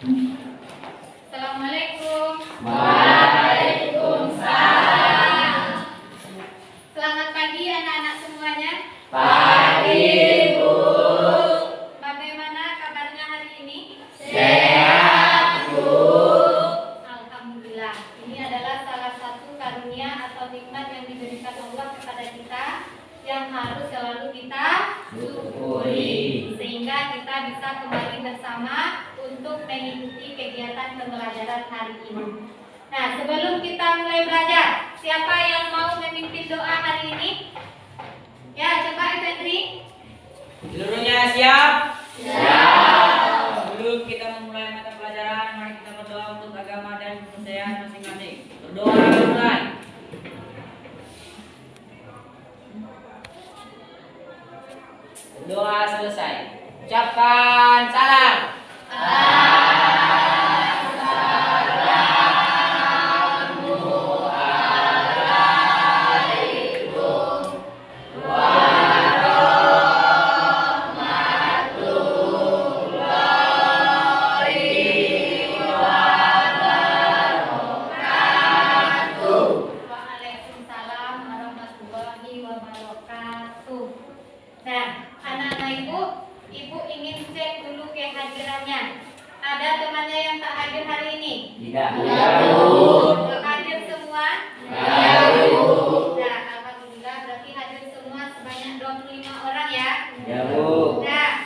Assalamualaikum. Waalaikumsalam. Selamat pagi anak-anak semuanya. Pagi, Bu. Bagaimana kabarnya hari ini? Sehat, Bu. Alhamdulillah. Ini adalah salah satu karunia atau nikmat yang diberikan Allah kepada kita yang harus selalu kita syukuri, sehingga kita bisa kembali bersama untuk mengikuti kegiatan pembelajaran hari ini. Nah, sebelum kita mulai belajar, siapa yang mau memimpin doa hari ini? Ya, coba Fedri. Seluruhnya siap? Siap. Sebelum kita memulai mata pelajaran, mari kita berdoa untuk agama dan kepercayaan masing-masing. Berdoa mulai. Doa selesai. Ucapkan salam. Waalaikumsalam warahmatullahi wabarakatuh. Nah, anak-anak ibu ingin cek dulu kehadirannya. Ada temannya yang tak hadir hari ini? Tidak. Hadir semua? Ya, Bu. Nah, alhamdulillah berarti hadir semua sebanyak 25 orang ya. Ya, Bu. Nah,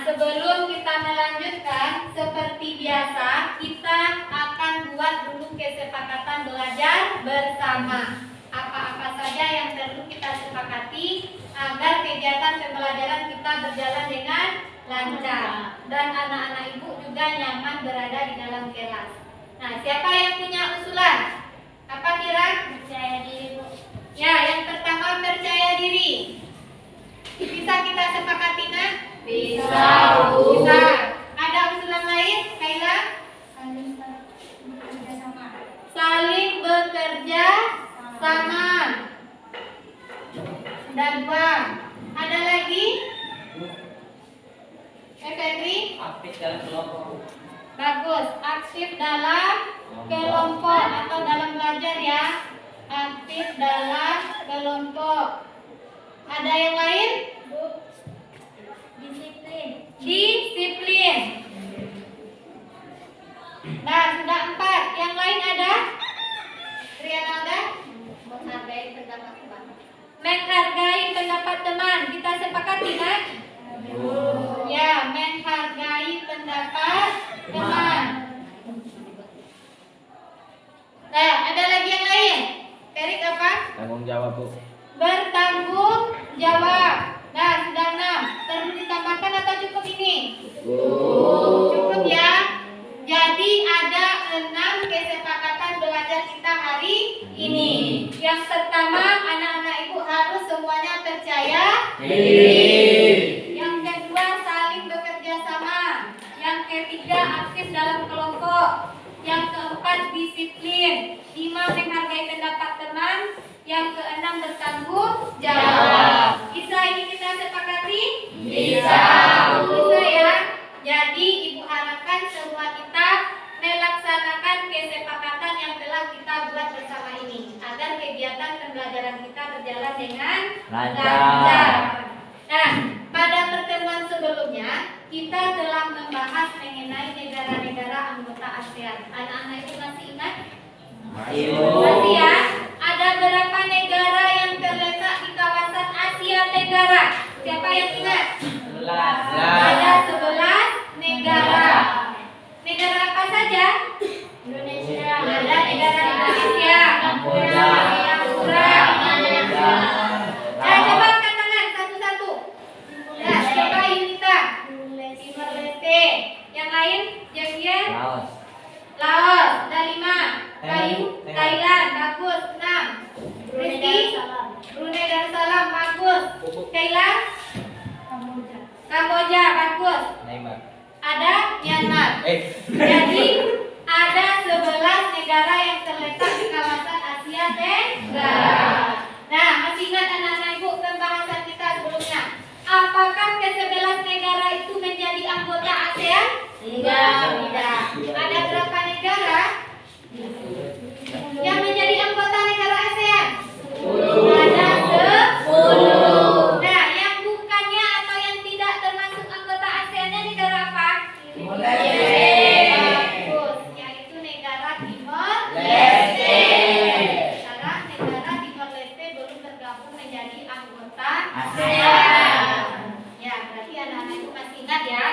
sebelum kita melanjutkan, seperti biasa kita akan buat dulu kesepakatan belajar bersama. Apa-apa saja yang perlu kita sepakati agar kegiatan pembelajaran kita berjalan dengan lancar dan anak-anak ibu juga nyaman berada di dalam kelas. Nah, siapa yang punya usulan? Apa kira? Percaya diri, Bu. Ya, yang pertama percaya diri. Bisa kita sepakati, Nak? Bisa, Bu. Bisa. Ada usulan lain, Kaila? Saling bekerja sama. Dan buang. Ada lagi? Febri? Aktif dalam kelompok. Bagus. Aktif dalam kelompok atau dalam belajar ya. Aktif dalam kelompok. Ada yang lain? Disiplin. Nah, sudah 4. Yang lain ada? Riana ada? Menghargai pendapat teman. Menghargai pendapat teman. Kita sepakati, Nak? Ya, menghargai pendapat teman. Nah, ada lagi yang lain? Erik apa? Tanggung jawab, Bu. Bertanggung jawab. Nah, sudah 6. Perlu ditambahkan atau cukup ini? Cukup ya. Jadi ada 6 kesepakatan belajar kita hari ini. Yang pertama, anak-anak ibu harus semuanya percaya diri. Yang kedua, saling bekerja sama. Yang ketiga, aktif dalam kelompok. Yang keempat, disiplin. 5, menghargai pendapat teman. Yang keenam, bertanggung jawab. Bisa ini kita sepakati? Bisa. Bisa ya. Jadi ibu harapkan semua kita melaksanakan kesepakatan yang telah kita buat bersama ini agar kegiatan pembelajaran kita berjalan dengan lancar. Nah, pada pertemuan sebelumnya kita telah membahas mengenai negara-negara anggota ASEAN. Anak-anak itu masih ingat? Masih ya? Ada berapa negara yang terletak di kawasan Asia Tenggara? Siapa yang ingat? Ada 11 negara. Negara apa saja? Indonesia. Ada negara Indonesia, Kamboja, Singapura. Nah, coba angkat tangan satu-satu. Nah, coba Yunita. Timor Leste. Yang lain? Jegian? Laos. Ada 5. Thailand. Bagus. 6. Rizky? Brunei Darussalam. Bagus. Kaila? Kamboja. Bagus. Ada Myanmar. Jadi ada 11 negara yang terletak di kawasan Asia Tenggara. Nah, masih ingat anak-anak ibu pembahasan kita sebelumnya? Apakah ke-11 negara itu menjadi anggota ASEAN? Tidak. Ada berapa negara yang menjadi anggota negara ASEAN? Ada 10. Nah, yang bukannya atau yang tidak termasuk anggota ASEAN-nya negara apa? Bagus, yaitu negara Timor Leste. Sekarang negara Timor Leste belum tergabung menjadi anggota ASEAN. Ya, berarti anak-anak itu masih ingat ya.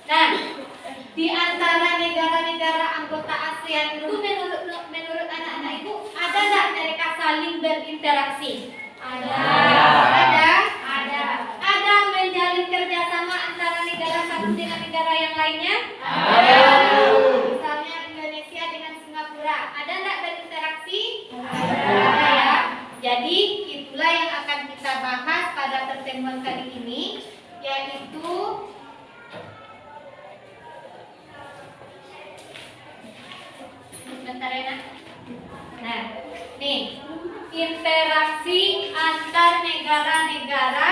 Nah, di antara negara-negara anggota ASEAN itu menurut anak-anak ibu ada nggak mereka saling berinteraksi? Ada menjalin kerjasama antara negara satu dengan negara yang lainnya? Misalnya Indonesia dengan Singapura, ada nggak berinteraksi? Ada ya. Jadi itulah yang akan kita bahas pada pertemuan kali ini, yaitu bentar ya. Nah, nih interaksi antar negara-negara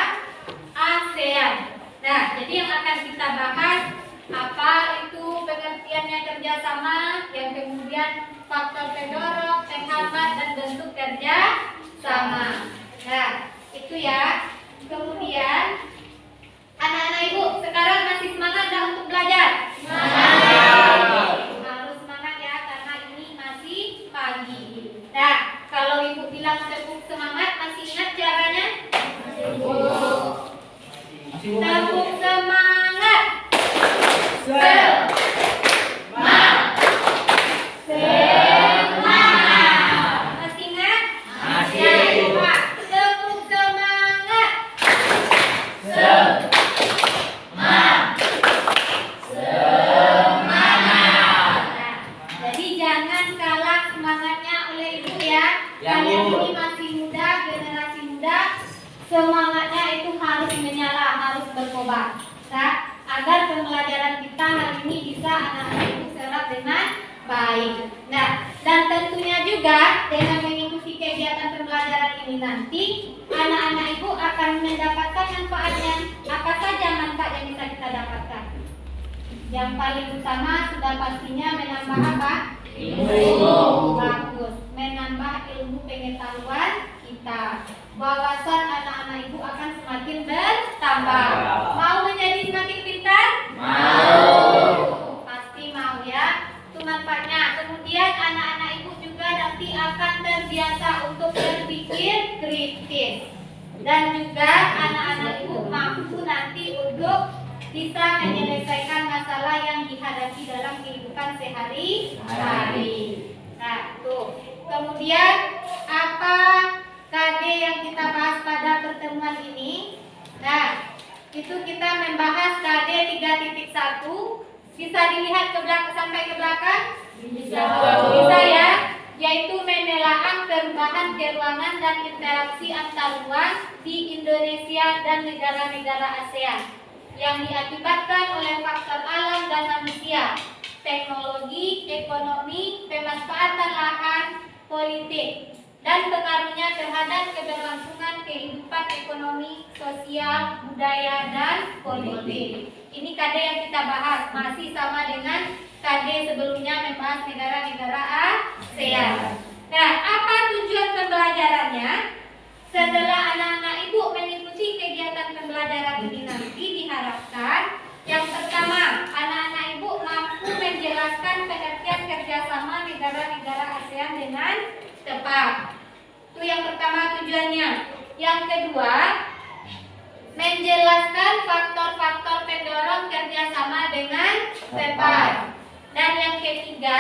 ASEAN. Nah, jadi yang akan kita bahas apa itu pengertiannya kerjasama, yang kemudian faktor pendorong, penghambat dan bentuk kerjasama. Nah, itu ya. Kemudian anak-anak ibu sekarang masih semangat nggak untuk belajar? Harus semangat ya, karena ini masih pagi. Nah, kalau ibu bilang tepuk semangat, masih ingat caranya? Tepuk semangat. Masih ingat? Ya, coba. Tepuk semangat. Jadi jangan kalah semangatnya oleh ibu ya. Kalian ini masih muda, generasi muda, semangatnya itu harus menyala, harus berkobar. Nah, agar pembelajaran kita hari ini bisa anak-anak ibu serap dengan baik. Nah, dan tentunya juga dengan mengikuti kegiatan pembelajaran ini nanti anak-anak ibu akan mendapatkan manfaatnya. Apa saja manfaat yang bisa kita dapatkan? Yang paling utama sudah pastinya menambah apa? Ilmu. Bagus. Menambah ilmu pengetahuan kita. Wawasan anak-anak ibu akan semakin bertambah. Mau menjadi semakin pintar? Mau. Pasti mau ya. Itu manfaatnya. Kemudian anak-anak ibu juga nanti akan terbiasa untuk berpikir kritis. Dan juga anak-anak ibu mampu nanti untuk bisa menyelesaikan masalah yang dihadapi dalam kehidupan sehari-hari. Nah, tuh. Kemudian apa KD yang kita bahas pada pertemuan ini? Nah, itu kita membahas KD 3.1. Bisa dilihat ke belakang sampai ke belakang? Bisa ya. Yaitu menelaah perubahan keruangan dan interaksi antar ruang di Indonesia dan negara-negara ASEAN yang diakibatkan oleh faktor alam dan manusia, teknologi, ekonomi, pemanfaatan lahan, politik, dan pengaruhnya terhadap keberlangsungan kehidupan ekonomi, sosial, budaya, dan politik. Ini KD yang kita bahas, masih sama dengan KD sebelumnya membahas negara-negara ASEAN. Nah, apa tujuan pembelajarannya? Setelah anak-anak ibu mengikuti kegiatan pembelajaran ini nanti diharapkan yang pertama, anak-anak ibu mampu menjelaskan pengertian kerjasama negara-negara ASEAN dengan tepat. Itu yang pertama tujuannya. Yang kedua, menjelaskan faktor-faktor pendorong kerjasama dengan tepat. Dan yang ketiga,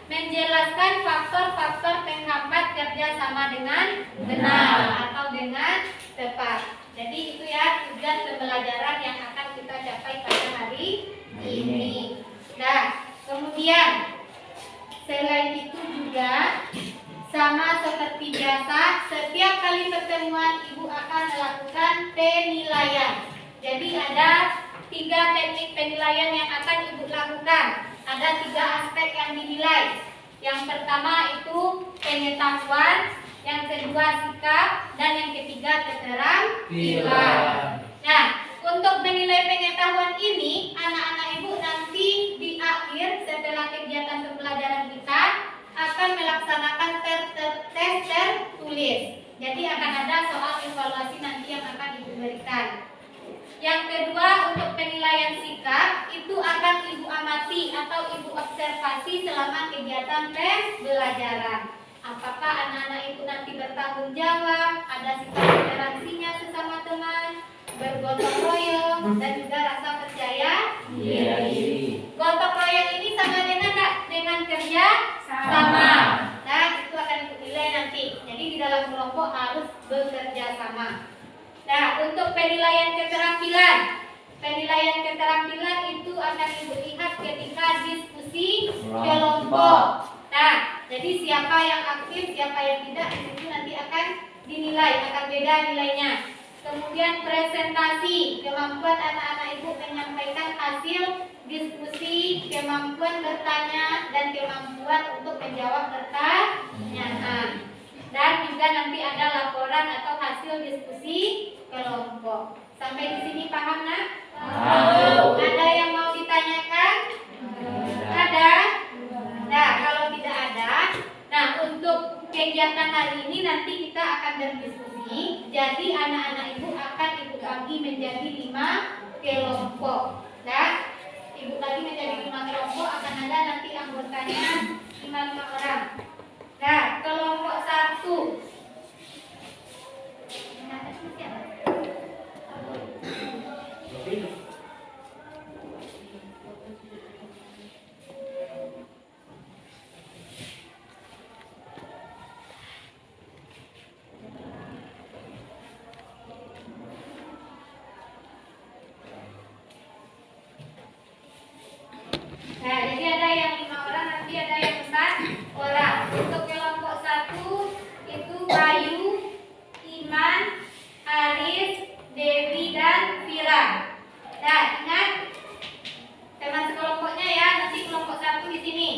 menjelaskan faktor-faktor penghambat kerjasama dengan benar atau dengan tepat. Jadi itu ya tujuan pembelajaran yang akan kita capai pada hari ini. Nah, kemudian selain itu juga sama seperti biasa, setiap kali pertemuan ibu akan melakukan penilaian. Jadi ada 3 teknik penilaian yang akan ibu lakukan. Ada 3 aspek yang dinilai. Yang pertama itu pengetahuan, yang kedua sikap, dan yang ketiga keterampilan. Nah, untuk menilai pengetahuan ini, anak-anak ibu nanti di akhir setelah kegiatan dilaksanakan tes tertulis. Jadi akan ada soal evaluasi nanti yang akan Ibu berikan. Yang kedua, untuk penilaian sikap itu akan Ibu amati atau Ibu observasi selama kegiatan pembelajaran. Apakah anak-anak itu nanti bertanggung jawab, ada sikap toleransinya sesama teman, bergotong royong, dan juga rasa percaya diri. Gotong royong ini sama dengan kerja sama. Nah, itu akan Ibu nilai nanti. Jadi di dalam kelompok harus bekerja sama. Nah, untuk penilaian keterampilan itu akan Ibu lihat ketika diskusi kelompok. Nah, jadi siapa yang aktif, siapa yang tidak, itu nanti akan dinilai, akan beda nilainya. Kemudian presentasi, kemampuan anak-anak Ibu menyampaikan hasil diskusi, kemampuan bertanya, dan kemampuan untuk menjawab pertanyaan. Dan juga nanti ada laporan atau hasil diskusi kelompok. Sampai di sini paham, Nak? Ada yang mau ditanyakan? Ada? Nah, kalau tidak ada, nah untuk kegiatan hari ini nanti kita akan berdiskusi. Jadi anak-anak Ibu akan Ibu bagi menjadi 5 kelompok. Nah, Ibu bagi menjadi 5 kelompok, akan ada nanti anggotanya 5 orang. Nah, kelompok 1. Nah, jadi ada yang 5 orang, nanti ada yang 4 orang. Untuk kelompok 1 itu Bayu, Iman, Aris, Dewi, dan Vira. Nah, ingat teman sekelompoknya ya, nanti kelompok 1 di sini.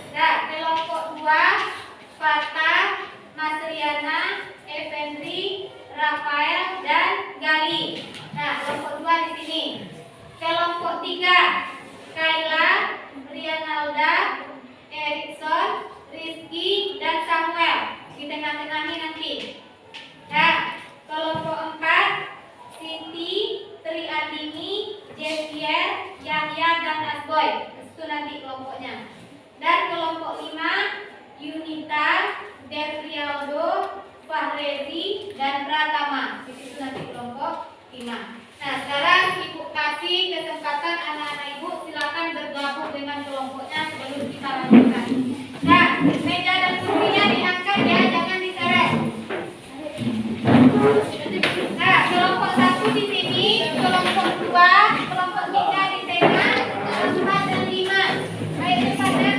Nah, kelompok 2 Fatah, Masriana, Effendri, Rafael, dan Gali. Nah, kelompok 2 di sini. Kelompok 3 Kayla, Rianalda, Erikson, Rizky, dan Samuel. Di tengah-tengahnya nanti. Nah, kelompok 4 Siti, Tri Andini, Javier, Yahya, dan Asboy. Itu nanti kelompoknya. Dan kelompok 5 Yunita, Devrialdo, Fahrezi, dan Pratama. Itu nanti kelompok 5. Nah, sekarang Ibu kasih kesempatan anak-anak Ibu silakan bergabung dengan kelompoknya sebelum kita lanjutkan. Nah, meja dan kursinya diangkat ya, jangan diseret. Nah, kelompok 1 di sini, kelompok 2, kelompok 3 di tengah, 4 dan 5. Baik, cepat ya.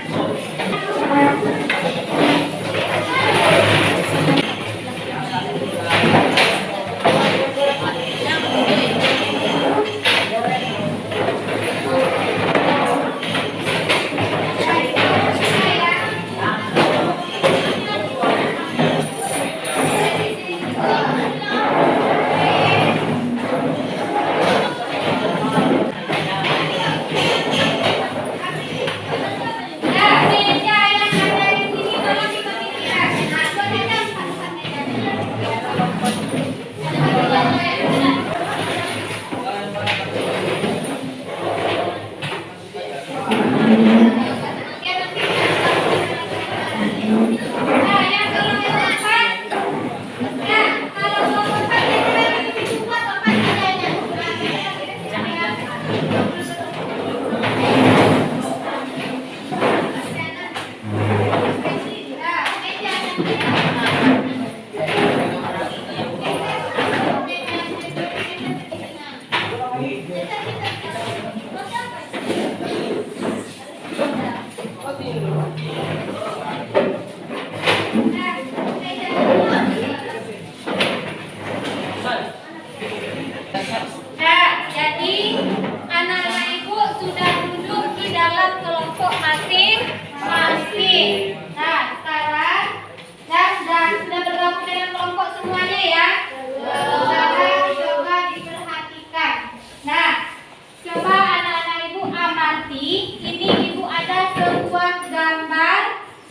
Ini Ibu ada sebuah gambar.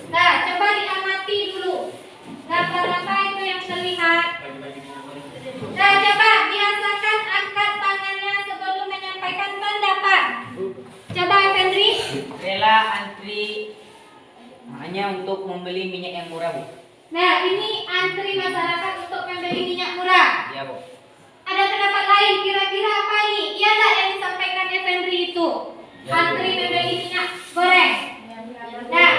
Nah, coba diambil adalah antri hanya untuk membeli minyak yang murah, Bu. Nah, ini antri masyarakat untuk membeli minyak murah. Iya, Bu. Ada pendapat lain, kira-kira apa ini? Iya tak yang disampaikan Effendi itu? Antri membeli minyak goreng. Nah,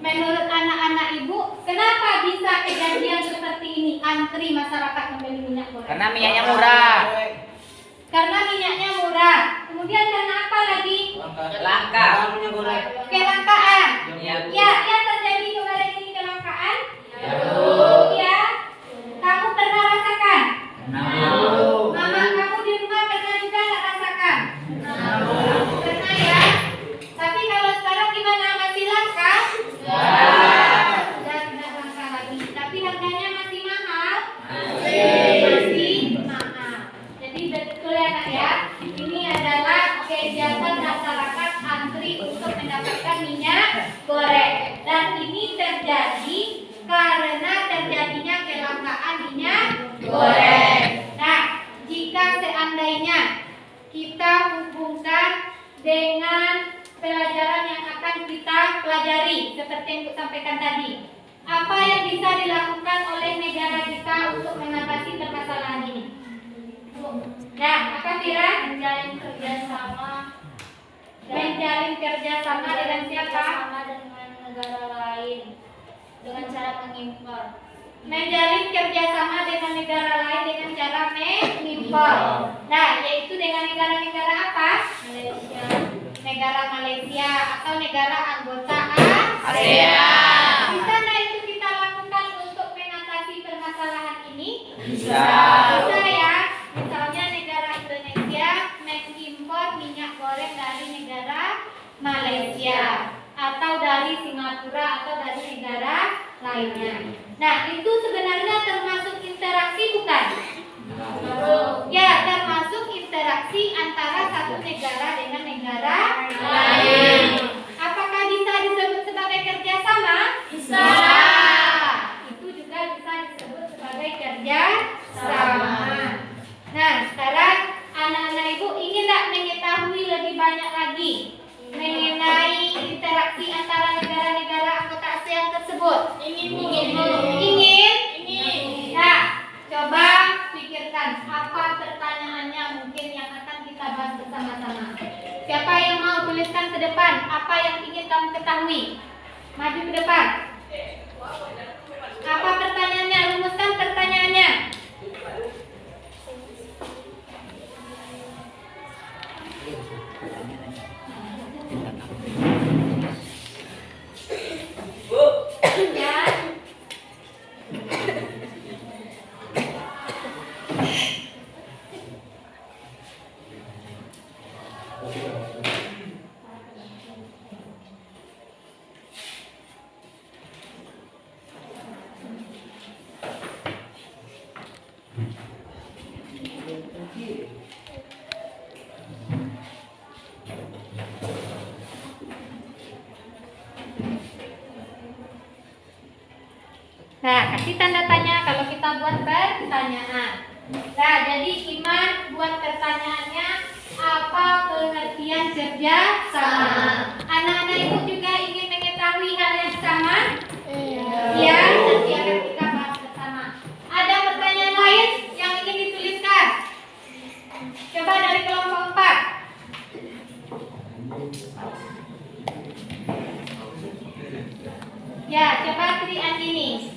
menurut anak-anak ibu, kenapa bisa kejadian seperti ini? Antri masyarakat membeli minyak goreng. Karena minyaknya murah. Karena minyaknya murah. Kemudian karena apa lagi? Langka. Kelangkaan. Iya, Bu. Ya, yang terjadi kemarin ini kelangkaan. Ya, Ya. Kamu pernah rasakan? Nah, Mama kamu di rumah pernah juga nggak rasakan? Pernah ya. Tapi kalau sekarang gimana? Masih langka? Sudah tidak langka lagi. Tapi harganya masih mahal? Masih mahal. Jadi betul ya Kak ya. Ini adalah kegiatan masyarakat antri untuk mendapatkan minyak goreng. Dan ini terjadi karena terjadinya kelangkaan minyak goreng. Nah, jika seandainya kita hubungkan dengan pelajaran yang akan kita pelajari seperti yang Bu sampaikan tadi, apa yang bisa dilakukan oleh negara kita untuk mengatasi permasalahan ini? Nah, apa Fira? Menjalin kerjasama dengan siapa? Dengan negara lain dengan cara mengimpor. Menjalin kerjasama dengan negara lain dengan cara mengimpor. Nah, yaitu dengan negara-negara apa? Malaysia. Negara Malaysia atau negara anggota ASEAN. Bisa nggak itu kita lakukan untuk mengatasi permasalahan ini? Bisa. Bisa ya. Misalnya negara Indonesia mengimpor minyak goreng dari negara Malaysia atau dari Singapura atau dari negara lainnya. Nah, itu sebenarnya termasuk interaksi bukan? Ya, termasuk interaksi antara satu negara dengan negara lain. Apakah bisa disebut sebagai kerjasama? Bisa. Itu juga bisa disebut sebagai kerjasama. Nah, sekarang anak-anak ibu ingin tak mengetahui lebih banyak lagi mengenai interaksi antara negara-negara anggota ASEAN tersebut? Ingin. Nah, coba pikirkan apa pertanyaannya mungkin yang akan kita bahas bersama-sama. Siapa yang mau tuliskan ke depan apa yang ingin kamu ketahui? Maju ke depan. Apa pertanyaannya? Rumuskan pertanyaannya. Ya. Nah, kasih tanda tanya kalau kita buat pertanyaan. Nah, jadi Iman buat pertanyaannya, apa pengertian kerja sama? Anak-anak ibu juga ingin mengetahui hal yang sama? Iya, nanti akan kita bahas bersama. Ada pertanyaan lain yang ingin dituliskan? Coba dari kelompok 4. Ya, coba Tri Andini.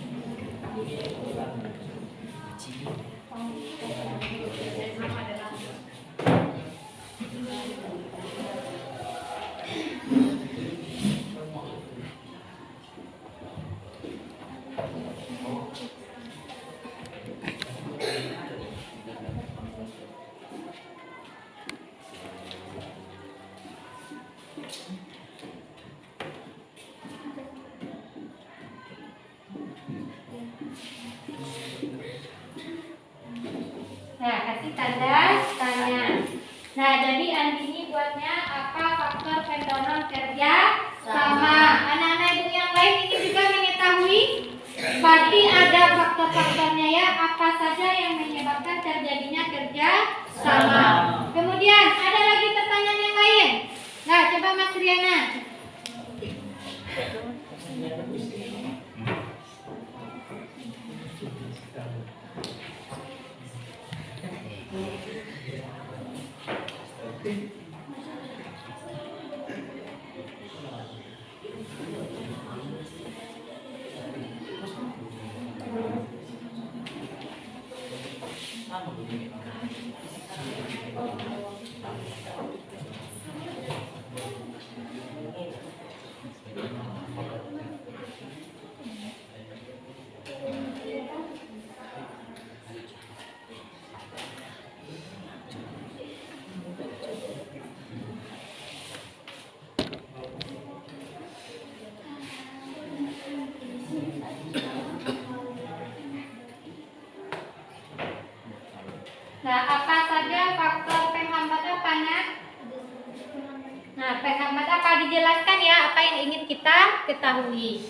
Nah, kasih tanda tanya. Nah, jadi Andini buatnya apa faktor pendorong kerja sama. Anak-anak ibu yang lain ini juga mengetahui. Berarti ada faktor-faktornya ya. Apa saja yang menyebabkan terjadinya kerja sama. Kemudian ada lagi pertanyaan yang lain. Nah, coba Mas Riana. Muhammad apa dijelaskan ya apa yang ingin kita ketahui.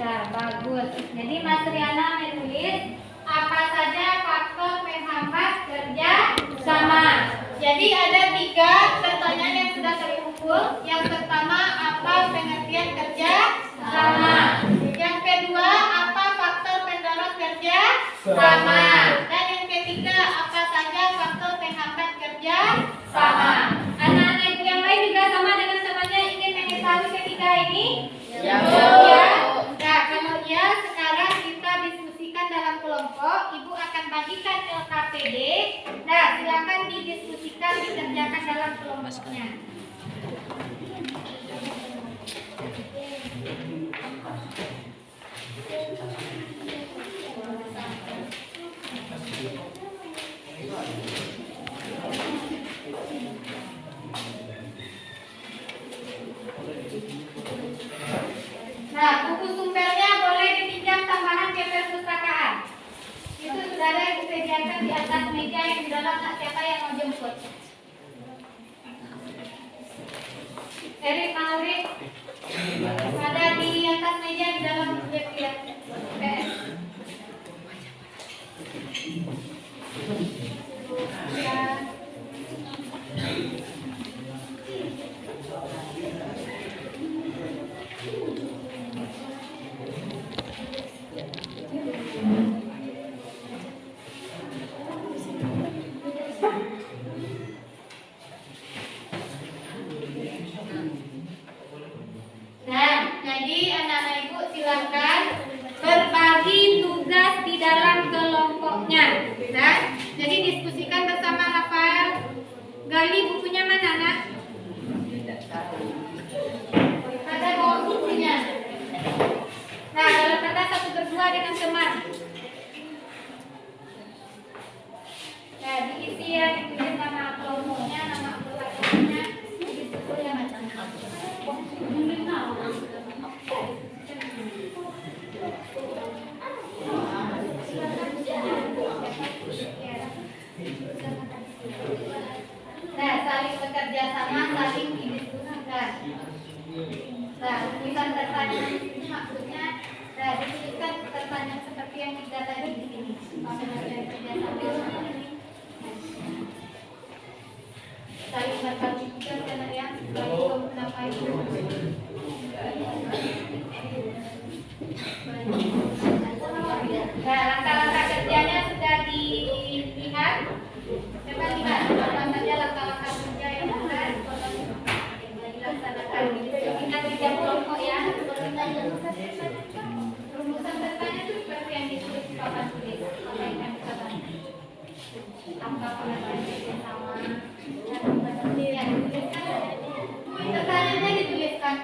Nah, bagus. Jadi Mas Riana menulis apa saja faktor penghambat kerja sama. Jadi ada 3 pertanyaan yang sudah terukur. Yang pertama, apa pengertian kerja sama? Yang kedua, apa faktor pendorong kerja sama? Dan yang ketiga, apa saja faktor penghambat kerja sama? Anak-anak ibu yang lain juga sama dengan temannya ingin mengetahui ketiga ini? Ya. Nah, kalau ya sekarang kita diskusikan dalam kelompok. Ibu akan bagikan LKPD. Nah, silakan didiskusikan, dikerjakan dalam kelompoknya. Nah, buku sumbernya boleh dipinjam tambahan ke perpustakaan. Itu saudara yang disediakan di atas meja yang di dalam. Siapa yang mau jemput? Erik, Mauri, ada di atas meja di dalam lihat. PS. Ya. Nah, jadi anak-anak ibu silakan berbagi tugas di dalam kelompoknya. Nah, jadi diskusikan bersama Rafael. Gali bukunya mana, Nak? Ada bawa bukunya. Nah, dalam kata 1 berdua dengan teman. Nah, diisi ya, ditulis nama kelompoknya, nama kelompoknya, diskusi yang macam. Nah, saling bekerja sama, saling didiskusikan. Nah, tulisan pertanyaan ini maksudnya, nah dituliskan pertanyaan seperti yang kita tadi di sini. Kerja sama ini. Saling berbagi tugas karena yang bagi beberapa itu. Nah, langkah-langkah kerjanya sudah dilihat. Coba lihat, apa saja langkah-langkah kerja yang sudah dilaksanakan. Kita kerja kelompok ya. Rumusan bertanya itu seperti yang ditulis di papan tulis. Apa yang kami katakan? Apa pengertian kerja sama? Pertanyaannya dituliskan.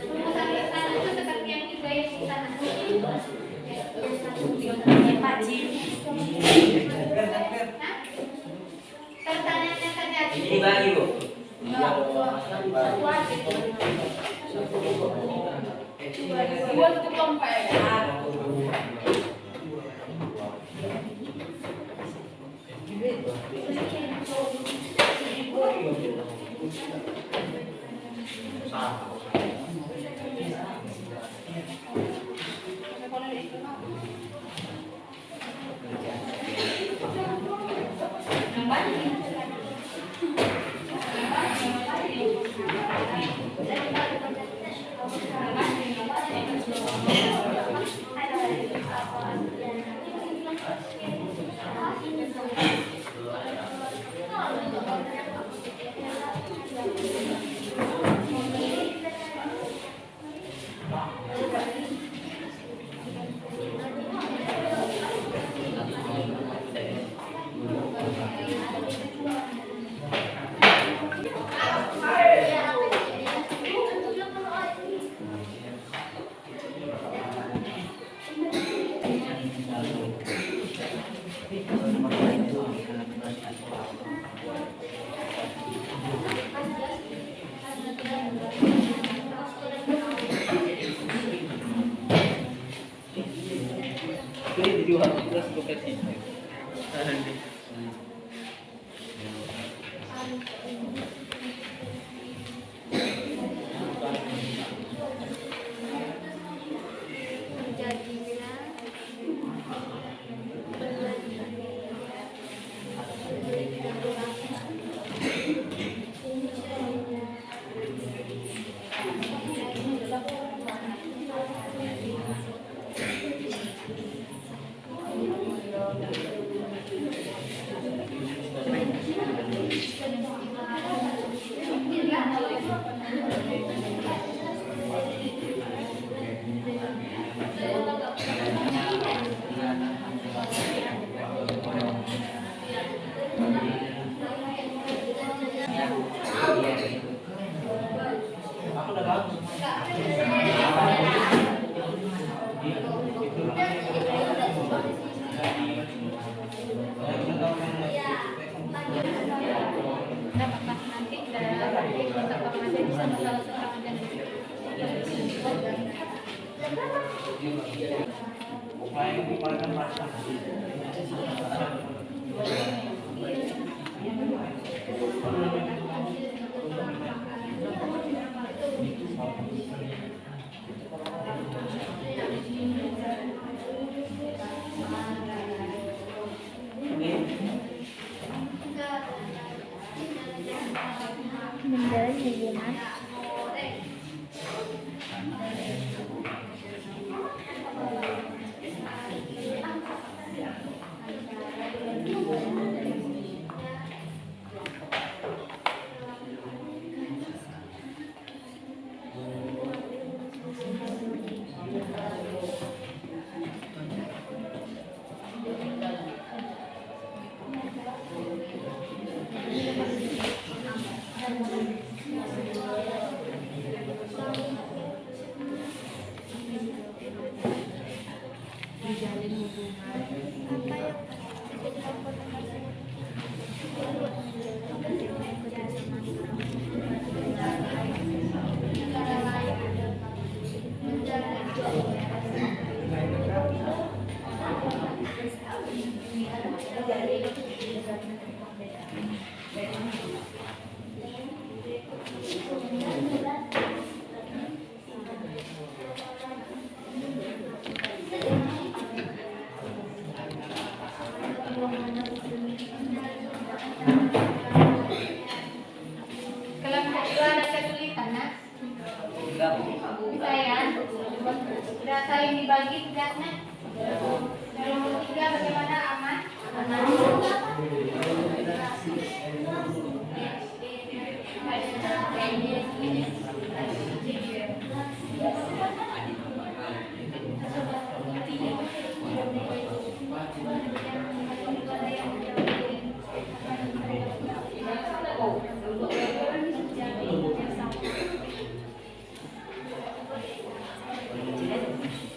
Rumusan bertanya itu seperti yang dibayar di sana. Pertanyaannya saja. Ini bagi Bu. Buat untuk kelompok ya. Mendalam hubungan Kelompok 2 ada kesulitan, nak? Bisa ya? Sudah saling dibagi tugasnya? Kelompok 3 bagaimana, aman?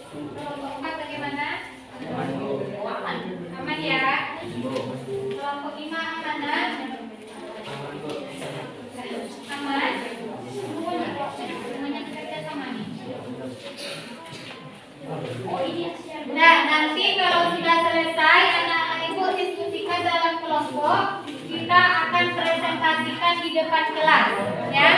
Kelompok 4 bagaimana? Aman ya? Kelompok 5 aman, nak? Aman? Semuanya bekerja sama nih. Nah, nanti kalau sudah selesai, anak-anak ibu diskusikan dalam kelompok. Kita akan presentasikan di depan kelas, ya.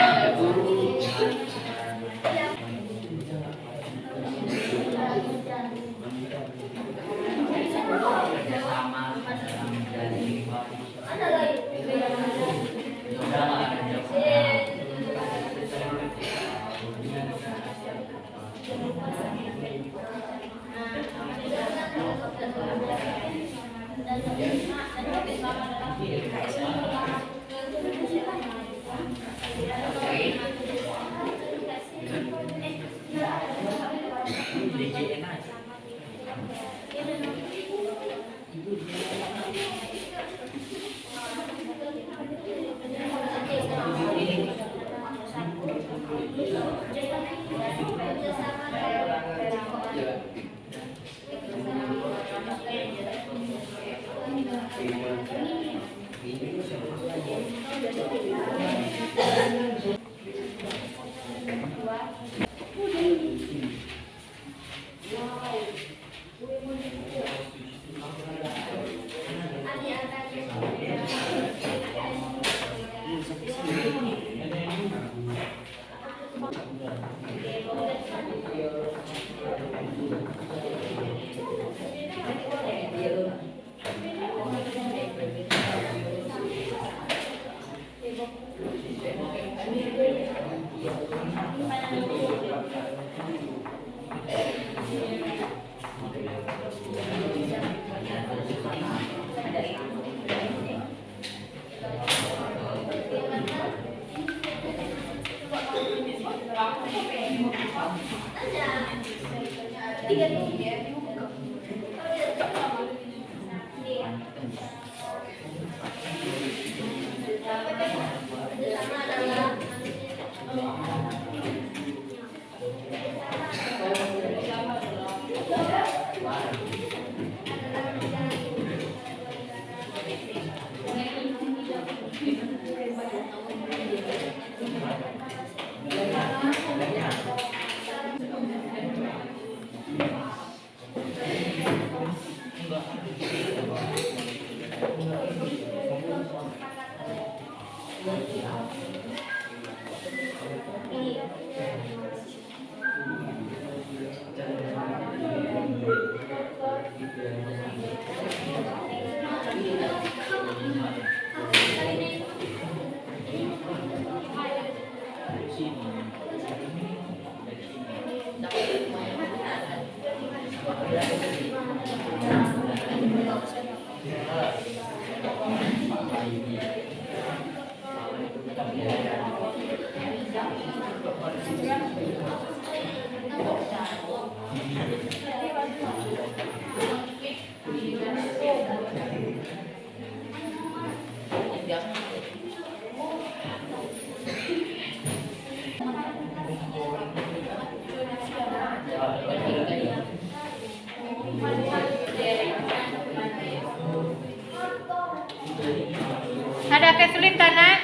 Ada kesulitan, Nak?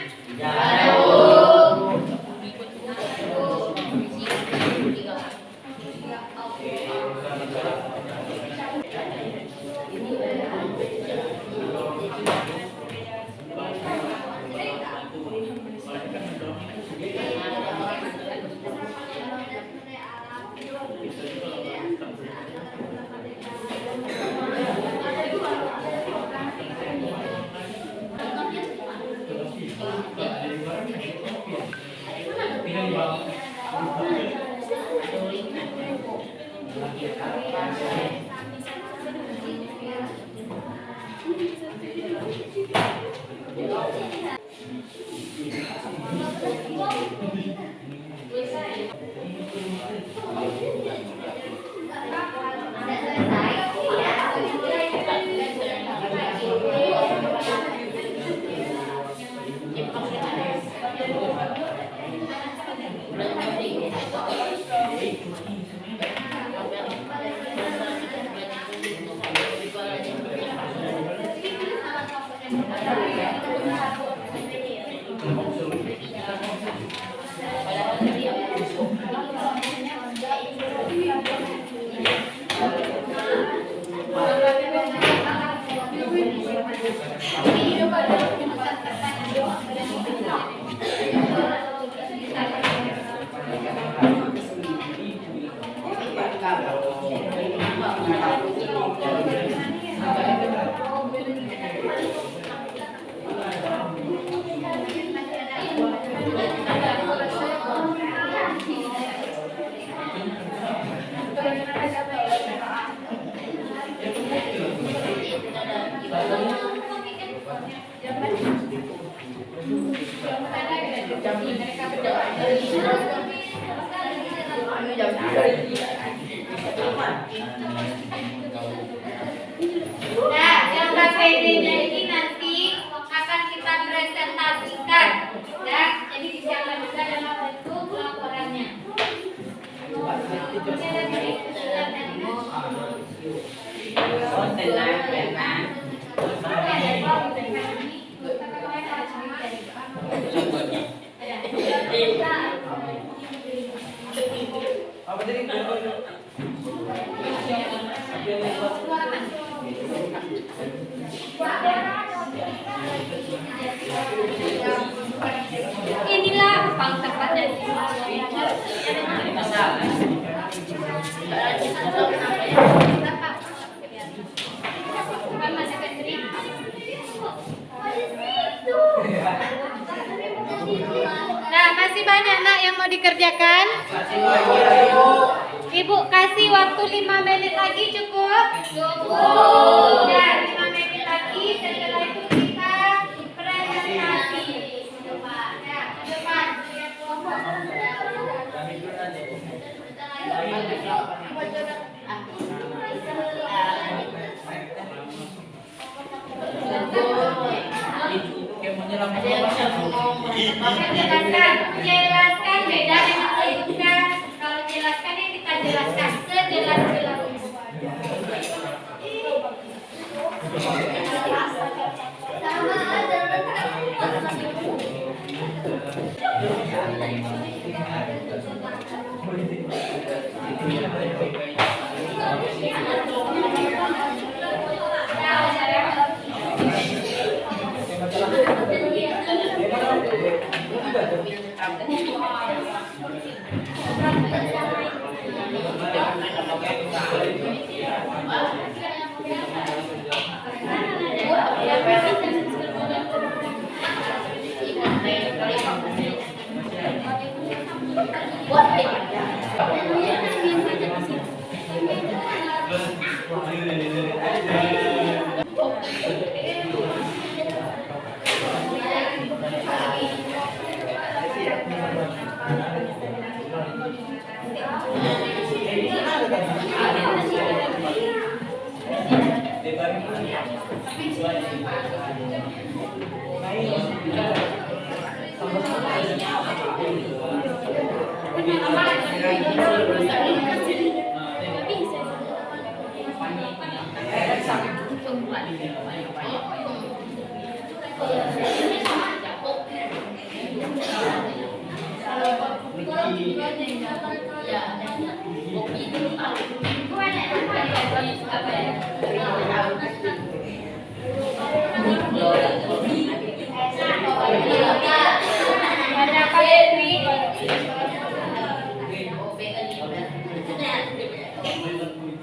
Nah, gambar PD-nya ini nanti akan kita presentasikan, ya. Jadi disiapkan juga dalam bentuk laporannya. Inilah pang tempatnya. Nah, masih banyak, Nak, yang mau dikerjakan. Ibu kasih waktu 5 menit lagi, cukup? Cukup. Ya, 5 menit lagi. Setelah itu kita presentasi. Ya, ke depan. Lihat kelompok.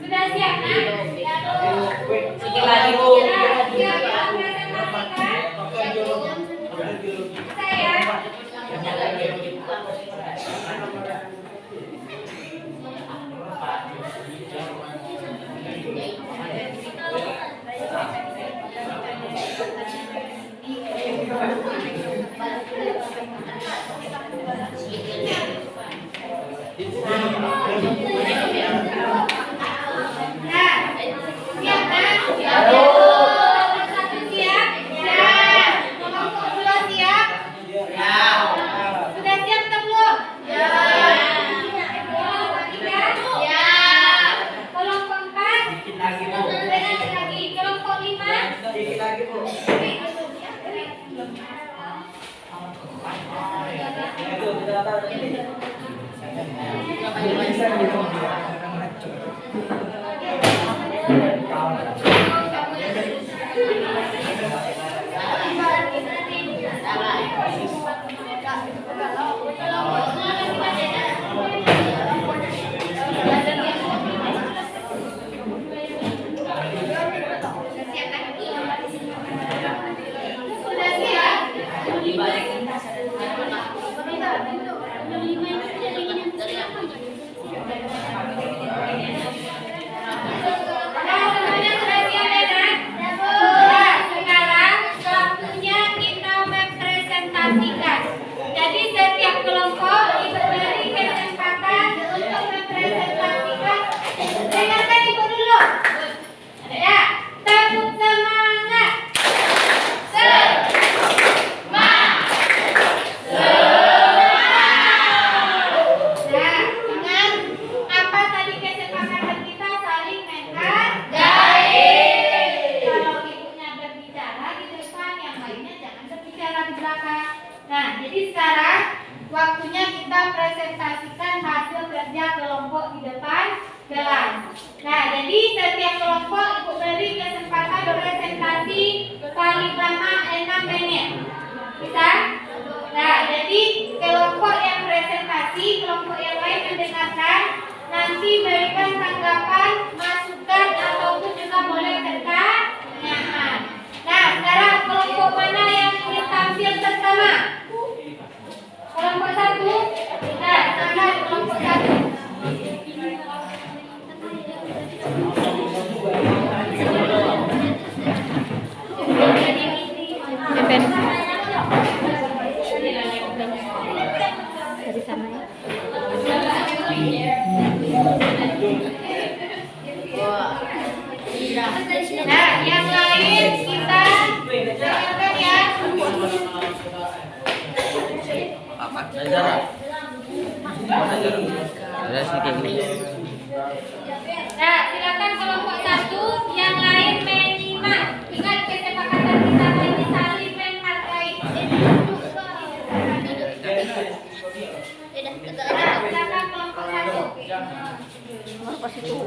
Sudah siap, Nak? Sikit lagi, Bu. Siap, presentasikan. Saya. Jadi setiap kelompok diberi kesempatan untuk mempresentasikan. Dengarkan ibu dulu. Ya, tepuk semangat. Nah, ingat apa tadi kesepakatan kita saling menghargai. Kalau ibunya berbicara di depan, yang lainnya jangan berbicara di belakang. Nah, jadi sekarang waktunya kita presentasikan hasil kerja kelompok di depan kelas. Nah, jadi setiap kelompok ibu beri kesempatan presentasi paling lama 6 menit. Bisa? Nah, jadi kelompok yang presentasi, kelompok yang lain mendengarkan, nanti berikan tanggapan, masukan ataupun juga boleh pertanyaan. Nah, sekarang kelompok mana yang ingin tampil pertama? Kelompok 1. Nah, silakan kelompok 1. Dari sana ya. Nah, yang lain kita dengarkan ya. Nah, silakan kelompok 1, yang lain menyimak. Ingat kesepakatan kita ini saling menghargai. Silakan kelompok 1. Nomor pas itu.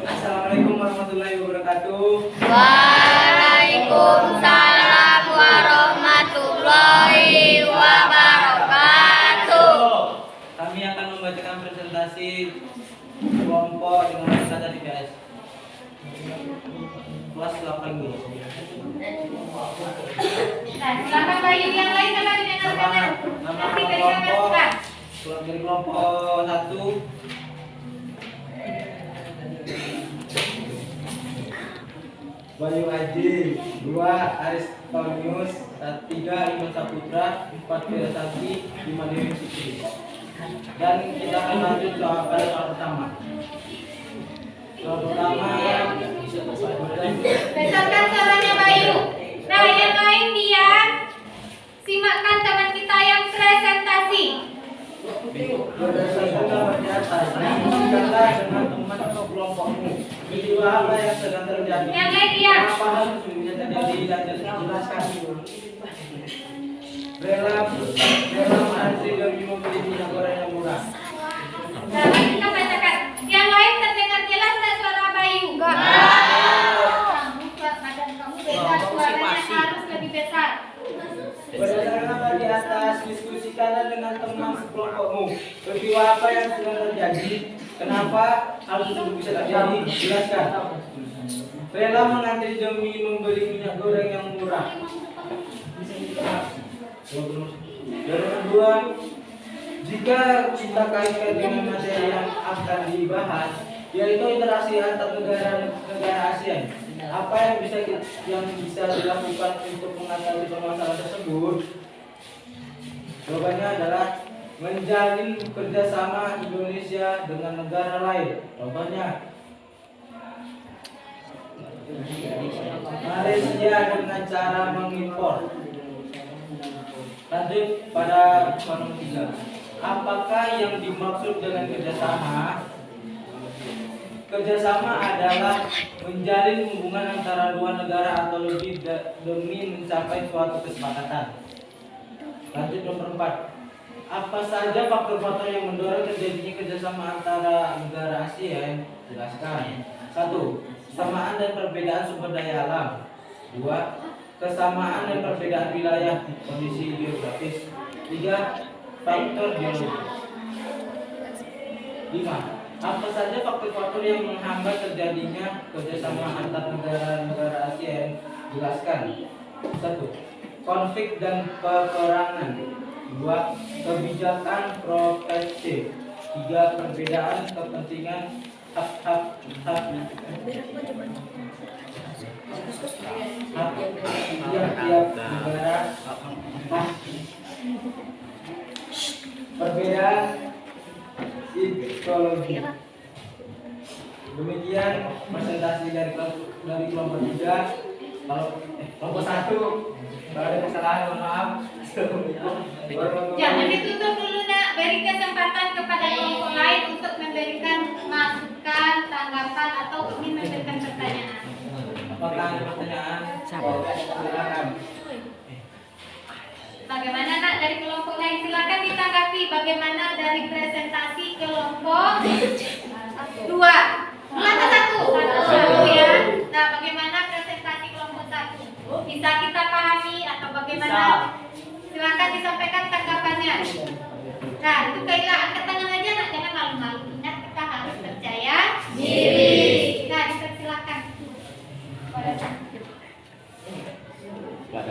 Assalamualaikum warahmatullahi wabarakatuh. Waalaikumsalam warahmatullahi wabarakatuh. Kami akan membacakan presentasi kelompok dengan kata DPS. Kelas 8 dulu. Nah, silakan Bayu yang lain dapat didengarkan. Nanti berikan masukan. Dari kelompok 1 Bayu Haji, 2 Aristonius, 3 Iman Saputra, 4 Fira Sakti, 5 Dewi Fitri. Dan kita akan lanjut pada soal pertama. Soal pertama, Besarkan suaranya Bayu. Nah, yang lain diam. Simakkan teman kita yang presentasi. berdasarkan gambar di atas, diskusikanlah dengan teman atau kelompokmu. Peristiwa apa yang sedang terjadi? Yang lain diam. Apa hal sesungguhnya terjadi dan jelaskan. Rela mengantri demi membeli minyak goreng yang murah. Nah, kita bacakan. Yang lain terdengar jelas tak suara Bayu? Enggak. Badan kamu beda, suaranya harus lebih besar. Berdasarkan apa di atas, diskusikanlah dengan teman sekelompokmu. Peristiwa apa yang sedang terjadi? Kenapa hal tersebut bisa terjadi? Jelaskan. Rela mengantri demi membeli minyak goreng yang murah. Yang kedua, jika kita kaitkan dengan materi yang akan dibahas, yaitu interaksi antar negara ASEAN, apa yang bisa dilakukan untuk mengatasi permasalahan tersebut? Jawabannya adalah menjalin kerjasama Indonesia dengan negara lain. Contohnya Malaysia dengan cara mengimpor. Lanjut pada nomor 3. Apakah yang dimaksud dengan kerjasama? Kerjasama adalah menjalin hubungan antara dua negara atau lebih demi mencapai suatu kesepakatan. Lanjut nomor 4. Apa saja faktor-faktor yang mendorong terjadinya kerjasama antara negara ASEAN? Jelaskan. 1. Kesamaan dan perbedaan sumber daya alam. 2. Kesamaan dan perbedaan wilayah kondisi geografis. 3. Faktor geologi. 5. Apa saja faktor-faktor yang menghambat terjadinya kerjasama antar negara-negara ASEAN? Jelaskan. 1. Konflik dan peperangan. 2. Kebijakan proteksi. 3. Perbedaan kepentingan hak tiap-tiap negara. Perbedaan ideologi. Demikian presentasi dari kelompok 3. Kalau kelompok 1 kalau ada kesalahan mohon maaf. Jangan ditutup dulu nak, beri kesempatan kepada kelompok lain untuk memberikan masukan, tanggapan atau ingin memberikan pertanyaan. Apakah ada pertanyaan? Silakan. Bagaimana nak dari kelompok lain? Silakan ditanggapi bagaimana dari presentasi kelompok 2. Kelompok 1 ya. Nah, bagaimana presentasi kelompok 1? Bisa kita pahami atau bagaimana? Silakan disampaikan tanggapannya. Nah, itu Kaila angkat tangan aja nak, jangan malu-malu. Ingat kita harus percaya diri. Nah, dipersilakan. Pada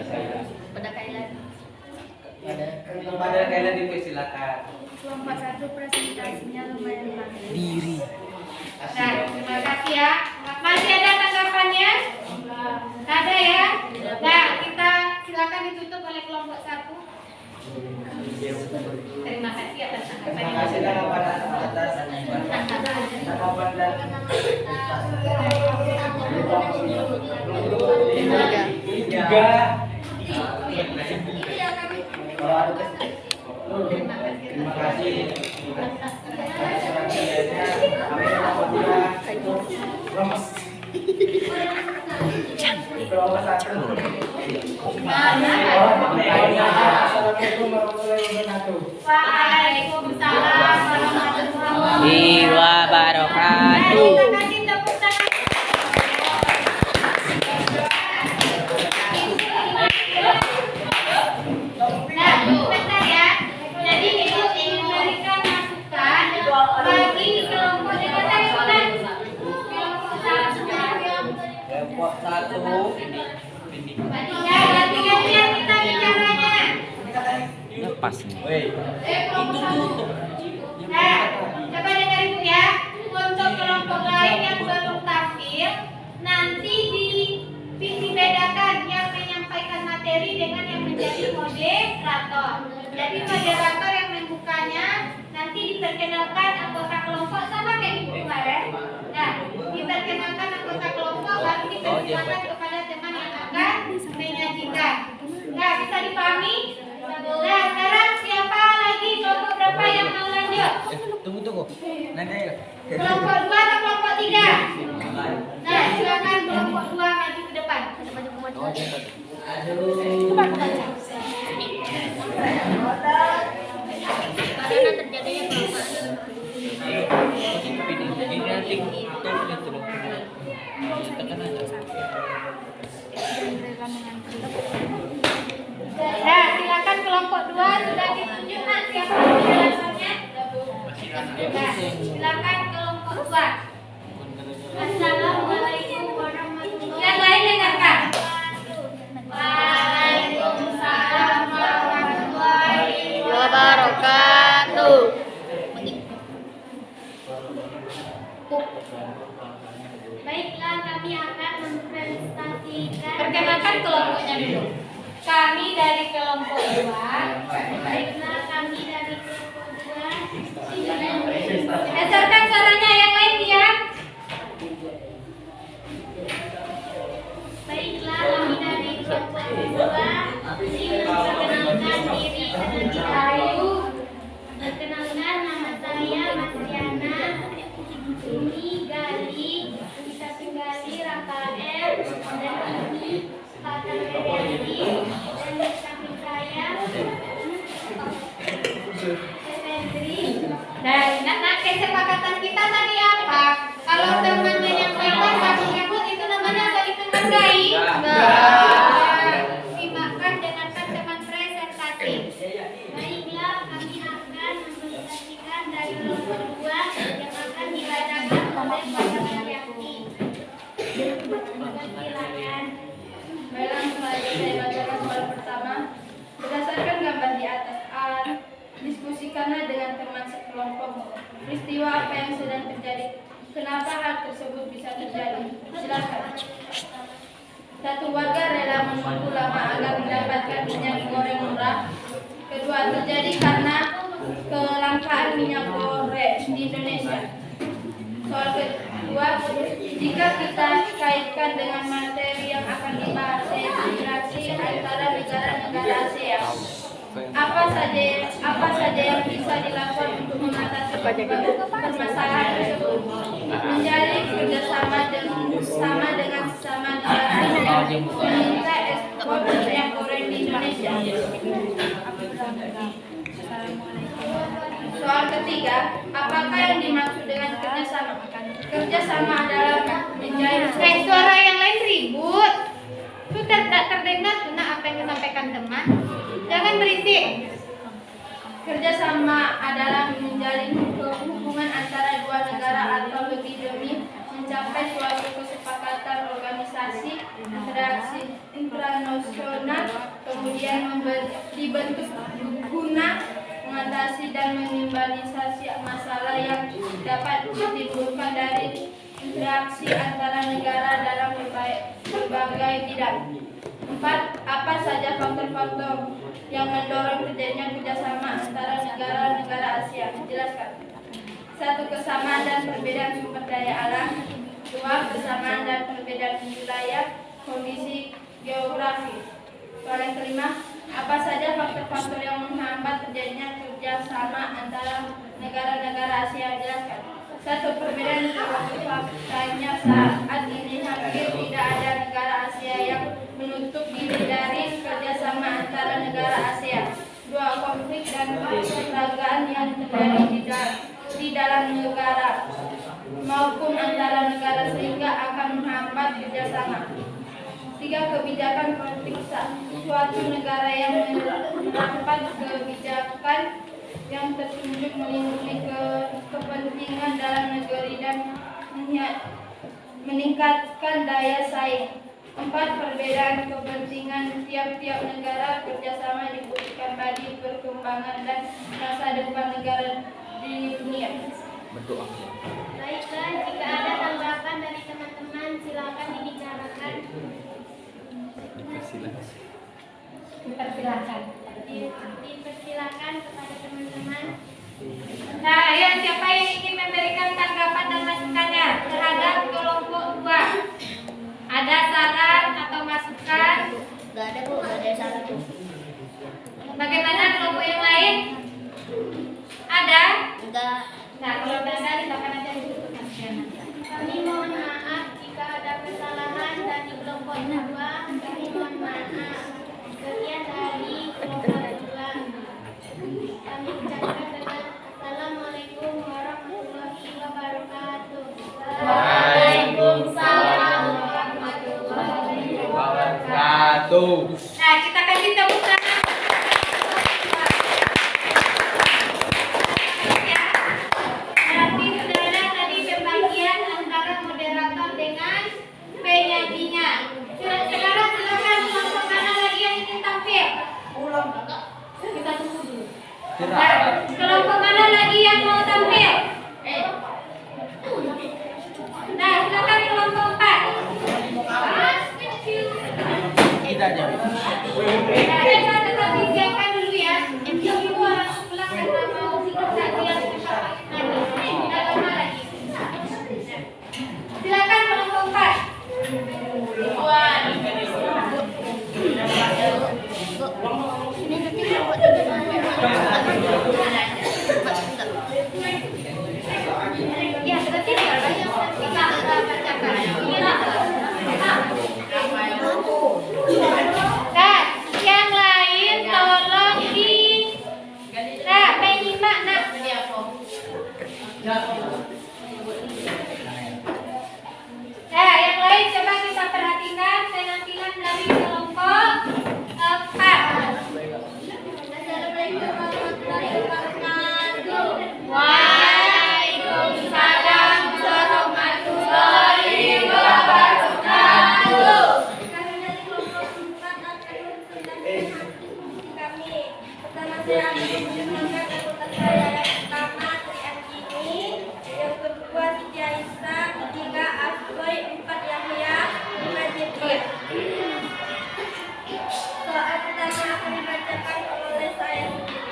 saya. Pada Kaila. Kepada kalian dipersilakan. Kelompok 1 presentasinya lumayan bagus. Nah, terima kasih ya. Masih ada tanggapannya? Ada ya? Nah, kita silakan ditutup oleh kelompok 1. Terima kasih atas Terima tanggapannya. kasih atas tanggapan dan tiga. Kalau ada terima kasih. Amin. Assalamualaikum warahmatullahi wabarakatuh. Waalaikumsalam warahmatullahi Wabarakatuh. Terima kasih tepuk tangan. Nah, bentar ya. Jadi ibu ingin memberikan masukan bagi kelompok dengan ikutan. Kelompok 1. Ya, ganti-gantian kita bicaranya. Lepas nih. Kelompok 1. Nah, coba dengar ibu ya. Untuk kelompok lain yang belum tampil, nanti dibedakan yang menyampaikan materi dengan yang menjadi moderator. Jadi moderator yang membukanya nanti diperkenalkan anggota kelompok sama kayak ibu kemarin. Nah, diperkenalkan anggota kelompok baru dipersilakan kepada teman yang akan menyajikan. Nah, bisa dipahami? Nah, sekarang siapa lagi kelompok berapa yang mau lanjut? Tunggu. Nanti Kelompok 2 atau kelompok 3? Nah, silakan kelompok 2 maju ke depan. Karena terjadinya kelompok. Nah, silakan kelompok 2 sudah ditunjuk nak siapa penjelasannya? Nah, silakan kelompok 2. Assalamualaikum warahmatullahi wabarakatuh. Yang lain dengarkan. Waalaikumsalam warahmatullahi Wabarakatuh. Baiklah, kami akan mempresentasikan. Perkenalkan kelompoknya dulu. Kami dari kelompok 2. Baiklah, kami dari kelompok 2. Dasarkan suaranya yang lain diam. Baiklah, kami dari kelompok 2 ingin memperkenalkan diri terlebih dahulu. Perkenalkan, nama saya Masriana. Ini Gali, bisa tinggali Rafael, dan ini Fatal Febri, dan di samping saya Febri. Dan nak kesepakatan kita tadi apa? Kalau temannya yang bebas satu nyebut itu namanya saling menghargai. Simakkan dengarkan teman presentasi. Baiklah, kami akan mempresentasikan dari kelompok 2 yang akan dibacakan oleh Pak Yakti. Silakan. Baiklah, selanjutnya saya bacakan soal pertama. Berdasarkan gambar di atas, diskusikanlah dengan teman sekelompok peristiwa apa yang sedang terjadi. Kenapa hal tersebut bisa terjadi? Silakan. Satu, warga rela menunggu lama agar mendapatkan minyak goreng murah. Kedua, terjadi karena kelangkaan minyak goreng di Indonesia. Soal kedua, jika kita kaitkan dengan materi yang akan dibahas, yaitu migrasi antara negara-negara ASEAN, apa saja yang bisa dilakukan untuk mengatasi permasalahan tersebut? Menjalin kerjasama dengan sesama negara yang meminta ekspor minyak goreng di Indonesia. Soal ketiga, apakah yang dimaksud dengan kerjasama? Kerjasama adalah menjalin. Suara yang lain ribut. Itu tidak terdengar guna apa yang disampaikan teman. Jangan berisik. Kerjasama adalah menjalin hubungan antara dua negara atau lebih demi mencapai suatu kesepakatan organisasi interaksi internasional, kemudian dibentuk guna mengatasi dan meminimalisasi masalah yang dapat ditimbulkan dari interaksi antara negara dalam berbagai bidang. 4. Apa saja faktor-faktor yang mendorong terjadinya kerjasama antara negara-negara ASEAN? Jelaskan. 1. Kesamaan dan perbedaan sumber daya alam. 2. Kesamaan dan perbedaan wilayah, kondisi geografi. Soal yang kelima, apa saja faktor-faktor yang menghambat terjadinya kerjasama antara negara-negara ASEAN? Jelaskan. 1. Perbedaan geografi. Faktanya saat ini hampir tidak ada dalam negara maupun antara negara sehingga akan menghambat kerjasama. 3. Kebijakan politik suatu negara yang menerapkan kebijakan yang tertunjuk melindungi kepentingan dalam negeri dan meningkatkan daya saing. 4. Perbedaan kepentingan tiap-tiap negara kerjasama dibutuhkan bagi perkembangan dan masa depan negara di dunia. Berdoa. Baiklah, jika ada tanggapan dari teman-teman silakan dibicarakan. Dipersilakan kepada teman-teman. Nah, ayo siapa yang ingin memberikan tanggapan dan masukannya terhadap kelompok 2? Ada saran atau masukan? Gak ada Bu, gak ada saran Bu. Bagaimana kelompok yang lain? Ada? Enggak. Nah, kalau tidak ada, silakan aja ditutup. Kami mohon maaf jika ada kesalahan dari kelompok 2. Kami mohon maaf. Sekian dari kelompok 2. Kami ucapkan dengan Assalamualaikum warahmatullahi wabarakatuh. Waalaikumsalam warahmatullahi wabarakatuh. Nah, kita kasih tepuk tangan. Berarti saudara tadi pembagian antara moderator dengan penyajinya. Sekarang silakan kelompok mana lagi yang ingin tampil? Kita tunggu dulu. Nah, kelompok mana lagi yang mau tampil? Nah, silakan kelompok 4. Tidak ada. Nah, tetapi siapkan dulu ya. Ibu harus pulang karena mau ikut kajian lagi. Tidak lama lagi. Silakan kelompok 4. Ya, berarti kita bacakan. Nah, yang lain tolong menyimak nak. Nah, yang lain coba kita perhatikan penampilan dari kelompok 4. Assalamualaikum warahmatullahi wabarakatuh. Waalaikumsalam warahmatullahi wabarakatuh. Kami dari kelompok 4 akan memperkenalkan kami. Pertama saya akan memperkenalkan anggota saya yang pertama Tri Anjini, yang kedua Siti Aisyah, ketiga Asboy, 4 Yahya, 5 Jibril. Soal pertama akan dibacakan oleh saya sendiri.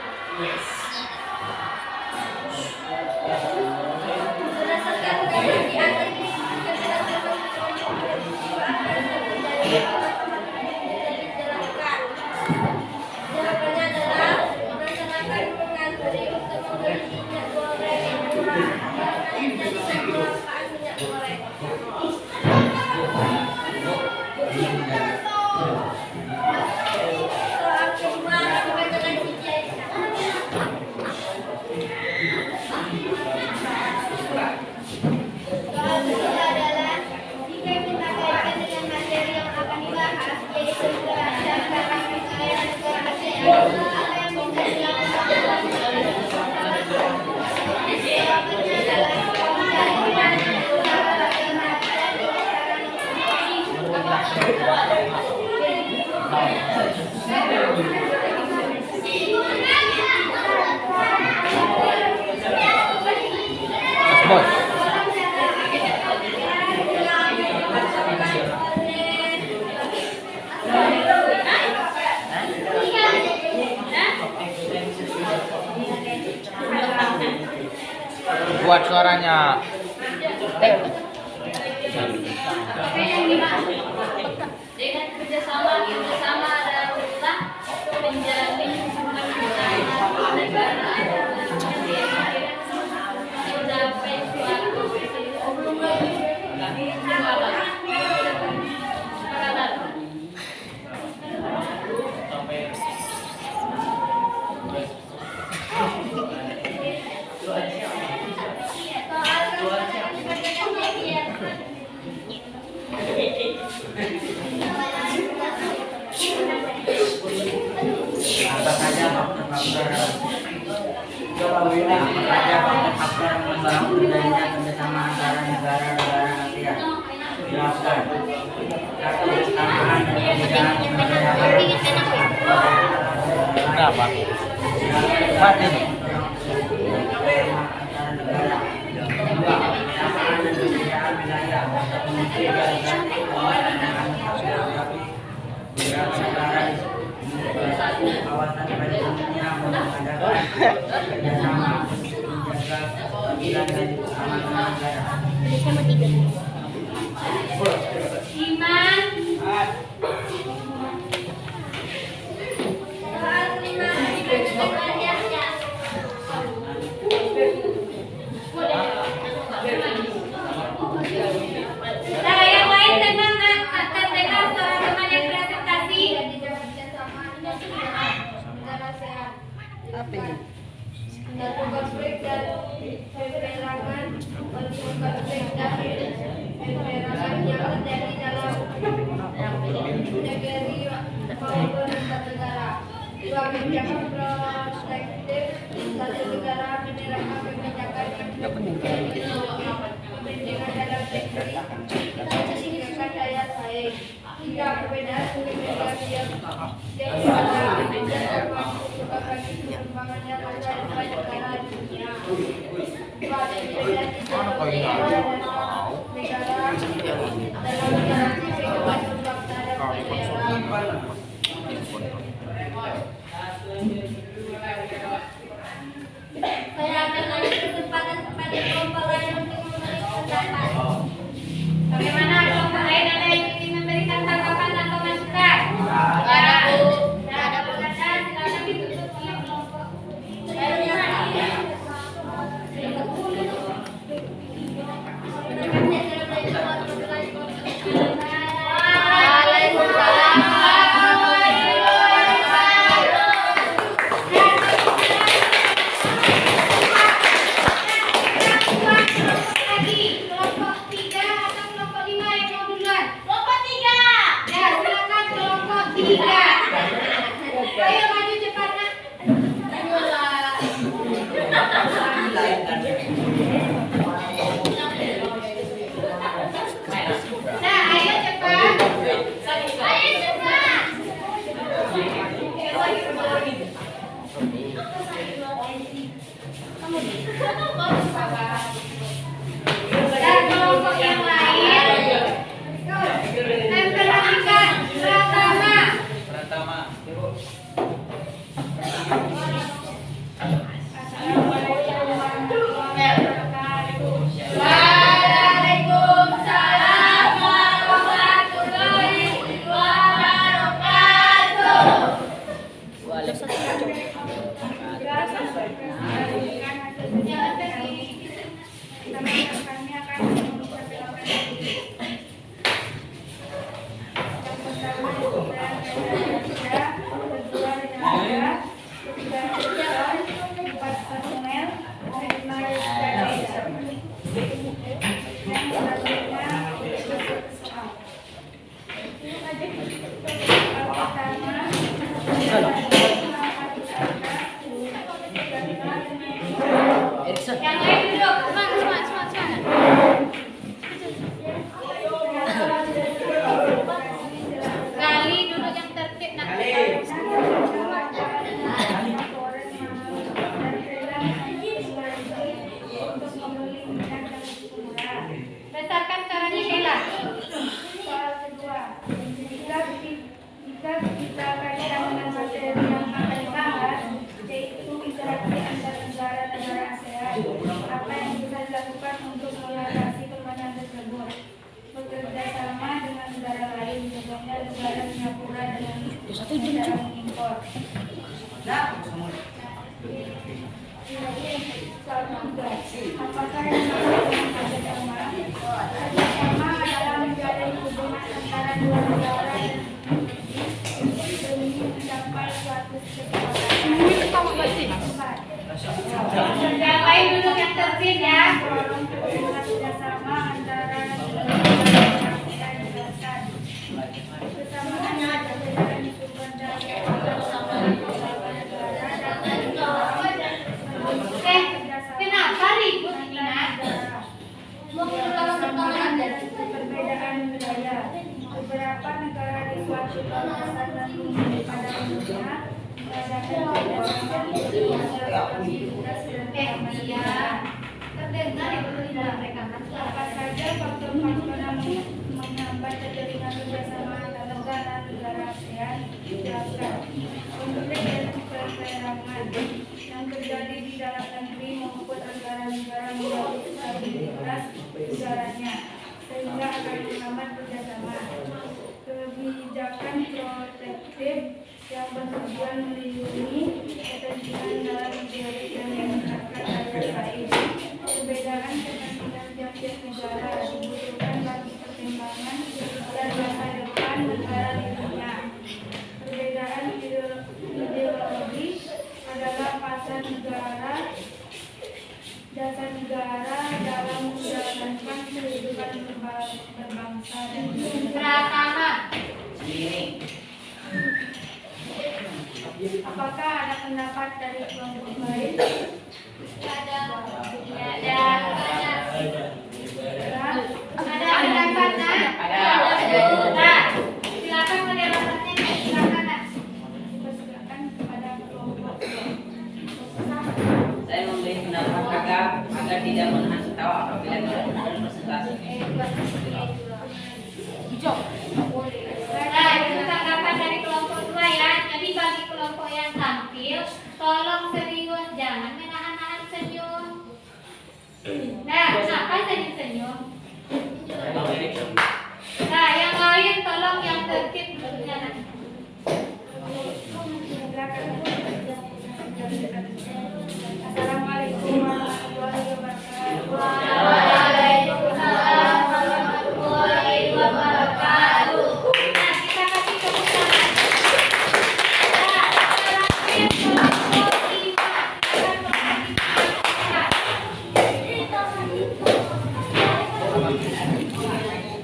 Berdasarkan data di atas disebutkan berdasarkan kelompok peristiwa yang terjadi dijelaskan. Jawabannya adalah masyarakat mengantri untuk membeli minyak goreng yang murah karena terjadi kelangkaan minyak goreng. Soal kedua dibacakan Siti Aisyah. Soal kedua adalah jika kita kaitkan dengan materi yang akan dibahas, yaitu berdasarkan penilaian negara ASEAN, apa yang bisa dilakukan dalam jawabannya adalah mencari mana negara dan Bos. Buat suaranya. dengan kerjasama adalah menjalin hubungan antara negara mencapai suatu saja faktor mendorong terjadinya kerjasama antara negara-negara ASEAN? Jelaskan. Satu, tambahan dan perbedaan Kenapa? Mati nih. kawasan pada umumnya mengadakan kerjasama untuk menjaga keadilan dan keamanan negara. Iman. Nah, yang lain tenang nak, akan dengar suara teman yang presentasi. Apa ini? konflik dan peperangan konflik dan peperangan yang terjadi dalam negeri maupun lintas negara. Dua kebijakan protektif satu negara menerapkan kebijakan yang kepentingan dalam negeri meningkatkan daya saing. Hingga perbedaan kebijakan yang perkembangannya pada negara dunia. Saya akan beri kesempatan kepada kelompok lain untuk memberi pendapat. Bagaimana kelompok lain ada yang ingin memberikan tanggapan atau masukan? Ada Bu. Ada Bu Nada, silakan ditutup oleh kelompok. Lagi, kelompok 3 atau kelompok 5 yang mau duluan? Kelompok 3. Ya, silakan kelompok 3. Ayo maju cepat nak. Nah, ayo cepat. Ayo cepat. Dan kelompok yang lain, memperhatikan Pratama. Waalaikumsalam warahmatullahi wabarakatuh. Yang lain duduk. Semangat. Gali duduk yang tertib nak. Berdasarkan caranya Bella. Soal kedua, jika kita kaitkan dengan materi yang akan dibahas, yaitu interaksi antar negara ASEAN, apa yang bisa dilakukan untuk mengatasi permasalahan tersebut? Bekerja sama dengan negara lain, contohnya negara Singapura dengan negara mengimpor. Soal ketiga, apakah yang dilakukan kerjasama adalah menjalin hubungan antara dua negara demi mencapai suatu kesepakatan? Empat, Yang lain duduk yang tertib ya. mendorong hubungan kerjasama antara dua negara ASEAN dijelaskan. Kesamaan adalah perbedaan sumber daya beberapa negara dan suatu keputusan langsung pada umumnya mengadakan kegiatan aktivitas dan keamanan. Terdengar itu tidak rekaman. Apa saja faktor-faktor yang menghambat terjadinya kerjasama antar negara-negara ASEAN? Jelaskan. Konflik dan peperangan yang terjadi di dalam negeri maupun antara negara mengganggu stabilitas udaranya sehingga akan menghambat kerjasama. Kebijakan protektif yang bertujuan melindungi kepentingan dalam negeri dan meningkatkan daya saing. Perbedaan kepentingan tiap-tiap negara dibutuhkan bagi pertimbangan dan masa depan negara lainnya. Perbedaan ideologi adalah dasar negara dalam menjalankan kehidupan berbangsa dan Pratama. Apakah ada pendapat dari kelompok lain? Ada. Ada. Ada pendapatnya? Nah, silakan pendapatnya. Silakan. Nak. Persilakan kepada kelompok. Saya memberi pendapat kakak agar tidak menahan tawa apabila tidak dalam presentasi. Nah, itu tanggapan dari kelompok 2 ya. Jadi bagi kelompok yang tampil, tolong serius, jangan menahan-nahan senyum. Nah, kenapa senyum-senyum? Nah, yang lain tolong yang tertib duduknya nanti. Assalamualaikum warahmatullahi wabarakatuh. Waalaikumsalam warahmatullahi wabarakatuh. Nah, kita kasih tepuk tangan. Nah, terakhir kelompok 5.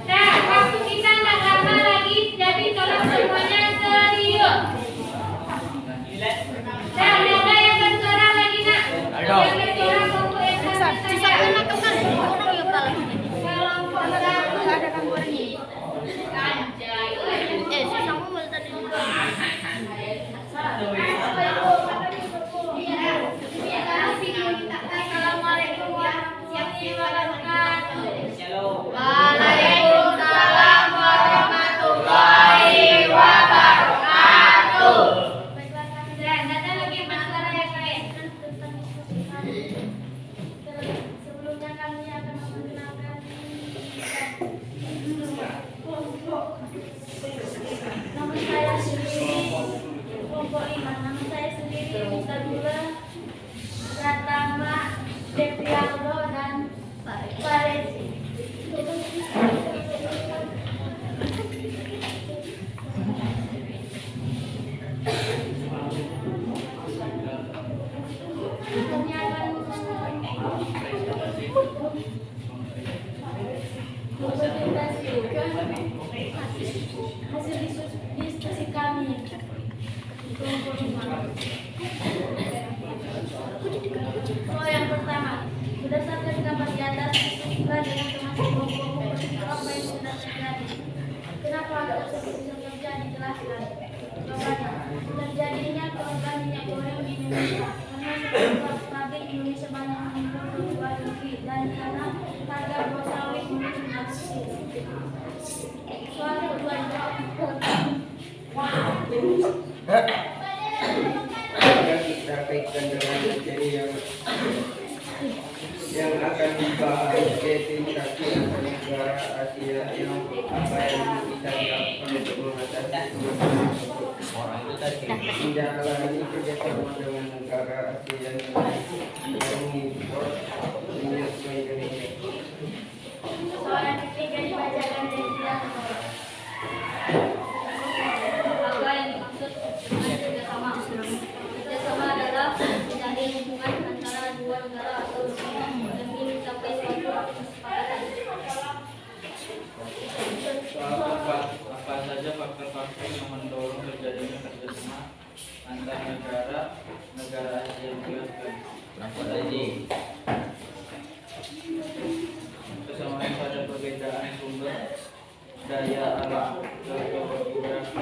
Nah, waktu kita nggak lama lagi, jadi tolong semuanya serius. Nah, ada yang bersorak lagi nak? Yang bersorak kelompok yang satu saja. Kelompok satu. Anjay. Assalamualaikum warahmatullahi wabarakatuh. Waalaikumsalam warahmatullahi wabarakatuh. Dan ada lagi yang bersuara yang lain. Sebelumnya kami akan memperkenalkan nama saya sendiri kelompok 5. Nama saya sendiri Mustadula Pratama Devialdo dan Paresi. Kami akan hasil diskusi kami kelompok 5. Yang pertama, berdasarkan gambar di atas, diskusikan dengan teman kelompok apa yang sudah terjadi. Kenapa hal tersebut bisa terjadi? Jelaskan. Jawabannya, terjadinya kelangkaan minyak goreng di Indonesia karena pabrik Indonesia banyak mengimpor ke luar negeri dan karena harga buah sawit menurun drastis. Soal kedua, kita kaitkan dengan materi yang akan dibahas, yaitu interaksi antar negara Asia yang apa yang bisa dilakukan untuk mengatasi menjalani kerjasama dengan negara Asia yang mengimpor minyak ke Indonesia. soal yang ketiga dibacakan dari Tianto. Apa yang dimaksud dengan kerjasama? Kerjasama adalah menjalin hubungan antara dua negara atau lebih demi mencapai suatu kesepakatan. Apa saja faktor-faktor yang mendorong terjadinya kerjasama antar negara Asia jelaskan. Kesamaan pada perbedaan sumber daya alam, geografi,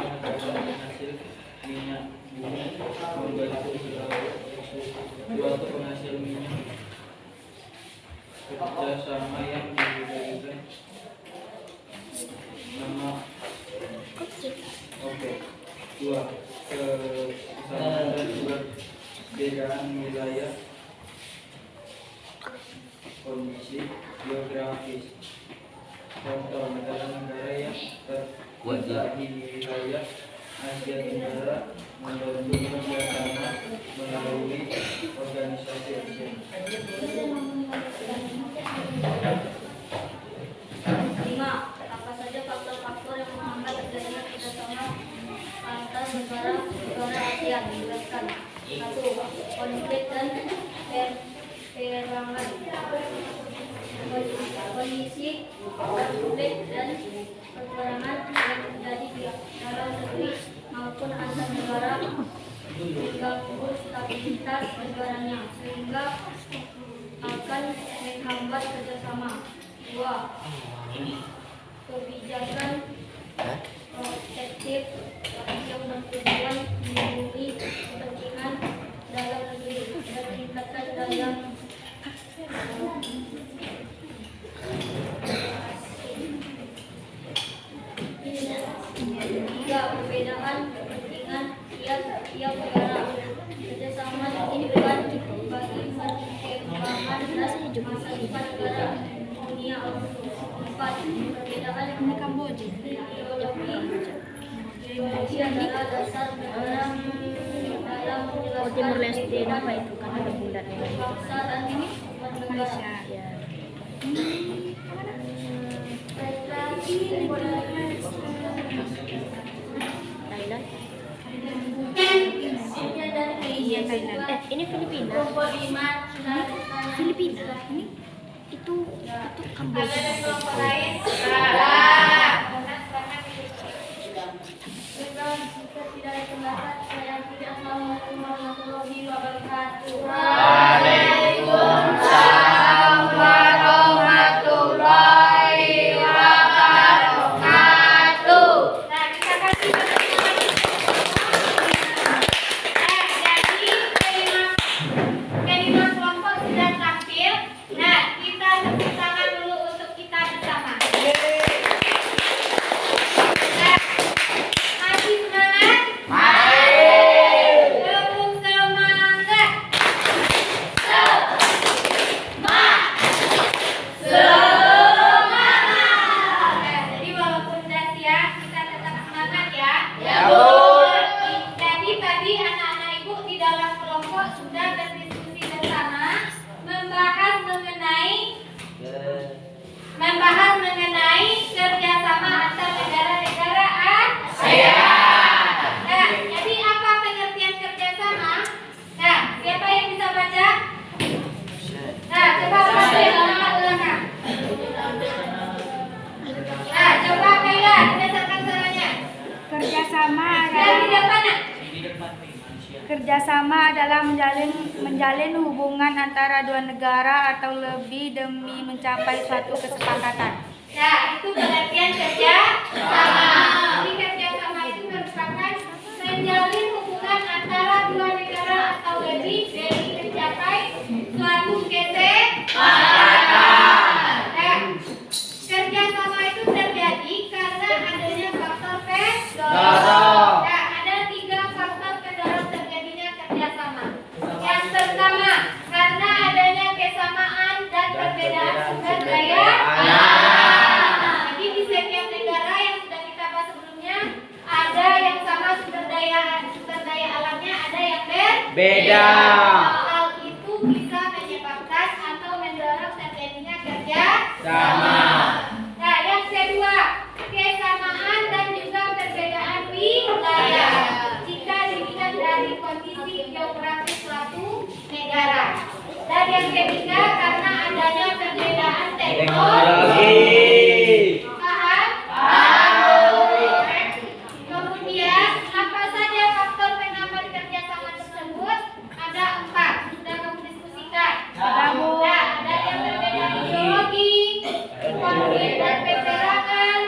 Dua, kesamaan dan perbedaan wilayah, kondisi geografis. Contoh negara-negara yang terletak di wilayah Asia Tenggara membantu kerjasama melalui organisasi ASEAN. 5. Apa saja faktor-faktor yang menghambat terjadinya kerjasama antar negara ASEAN? Jelaskan. 1. Konflik dan peperangan. Kondisi konflik dan peperangan yang terjadi di dalam negeri maupun antar negara mengganggu stabilitas negaranya sehingga akan menghambat kerjasama. 2. Kebijakan protektif yang bertujuan melindungi kepentingan dalam negeri dan meningkatkan daya tiga. Perbedaan kepentingan tiap negara. Kerjasama diinginkan bagi perkembangan dan masa depan negara dunia. 4. Perbedaan ideologi. Ideologi adalah dasar negara dalam menjelaskan kehidupan bangsa dan Malaysia. Thailand. Iya, Thailand. Ini Filipina. Kelompok 5 Filipina. Ini itu Kamboja. Ada kelompok lain? Ada. Jika tidak ada pendapat, saya tidak. Assalamualaikum warahmatullahi wabarakatuh. Waalaikumsalam warahmatullahi wabarakatuh. Nah, kita kasih jadi kelima kelompok sudah tampil. Nah, kita tepuk tangan dulu untuk kita bersama. Nah, masih semangat? Tepuk semangat. Jadi walaupun udah siang, kita tetap semangat ya. Jadi tadi anak-anak ibu di dalam kelompok sudah berdiskusi bersama membahas mengenai kerjasama antar negara-negara ASEAN. Nah, jadi apa pengertian kerjasama? Nah, siapa yang bisa baca? Nah, coba baca ulangkan. Nah, coba Kayla, berdasarkan suaranya. Kerjasama adalah menjalin hubungan antara dua negara atau lebih demi mencapai suatu kesepakatan. Nah, itu pengertian kerjasama. Jadi kerjasama itu merupakan menjalin hubungan antara dua negara atau lebih demi mencapai suatu kesepakatan. Nah, kerjasama itu terjadi karena adanya faktor pendorong. Nah, ada 3 faktor pendorong terjadinya kerjasama. Yang pertama, karena adanya kesamaan dan perbedaan sumber daya alam. Jadi di setiap negara yang sudah kita bahas sebelumnya, ada yang sama sumber daya alamnya, ada yang berbeda. Hal itu bisa menyebabkan atau mendorong terjadinya kerjasama. Nah, yang kedua, kesamaan dan juga perbedaan wilayah. Jika dilihat dari kondisi geografis suatu negara. Dan yang ketiga, karena adanya perbedaan teknologi. Paham? Kemudian, apa saja faktor penghambat kerjasama tersebut? Ada 4. Sudah kamu diskusikan. Nah, ada yang perbedaan ideologi, konflik dan peperangan,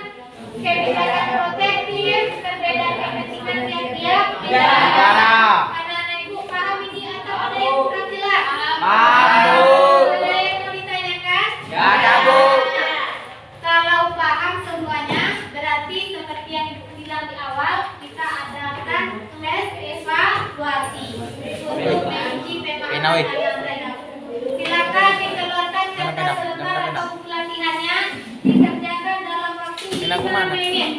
kebijakan protektif, perbedaan kepentingan tiap negara. Anak-anak ibu paham ini atau ada yang kurang jelas? Ada yang mau ditanyakan? Kalau paham semuanya, berarti seperti yang ibu bilang di awal, kita adakan weh. Silakan dikeluarkan kertas selembar atau buku latihannya, dikerjakan dalam waktu 5 menit.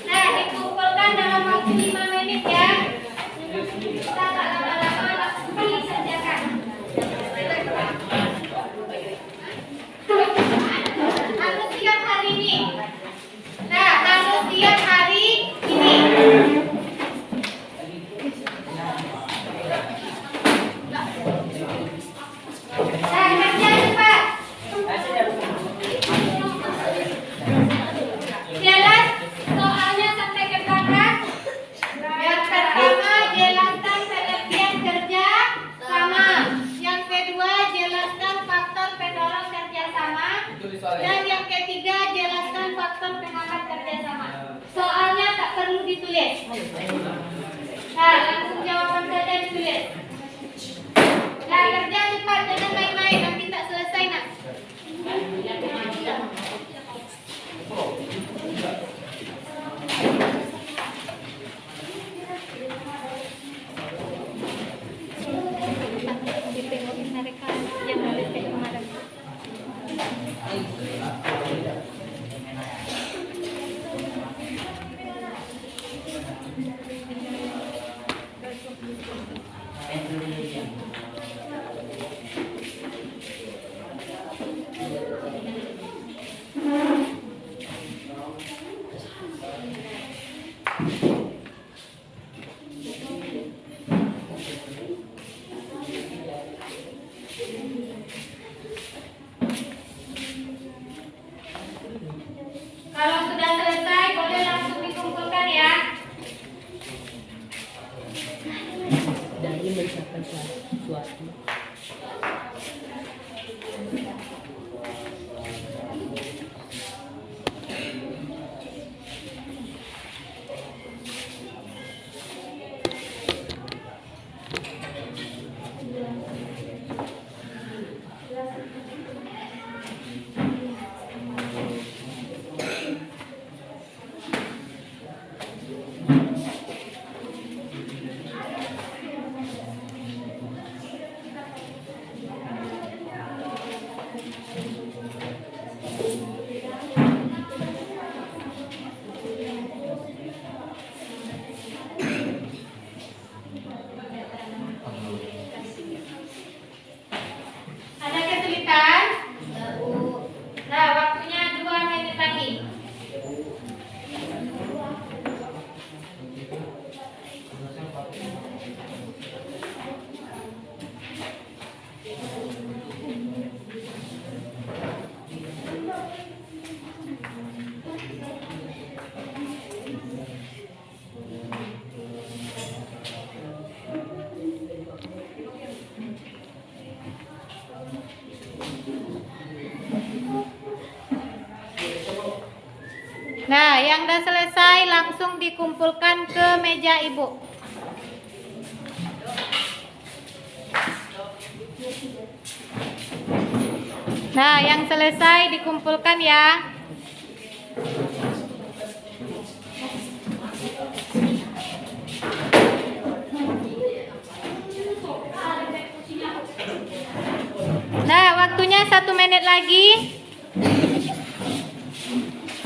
Nah, dikumpulkan dalam waktu 5 menit ya. Kita tak lama-lama langsung dikerjakan. Harus siap hari ini. Nah, harus siap hari ini. Nah, kerja cepat. Jelas soalnya sampai ke belakang. Yang pertama jelaskan pengertian kerja sama. Yang kedua jelaskan faktor pendorong kerja sama. Dan yang ketiga jelaskan faktor penghambat kerja sama. Soalnya tak perlu ditulis. Nah, langsung jawaban saja ditulis. Nah, kerja cepat, jangan main-main, nanti tak selesai nak. Kalau sudah selesai, boleh langsung dikumpulkan ya. Ada kesulitan? Nah, waktunya 2 menit lagi. Nah, yang udah selesai langsung dikumpulkan ke meja ibu. Nah, yang selesai dikumpulkan ya. Nah, waktunya 1 menit lagi.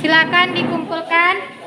Silakan dikumpulkan.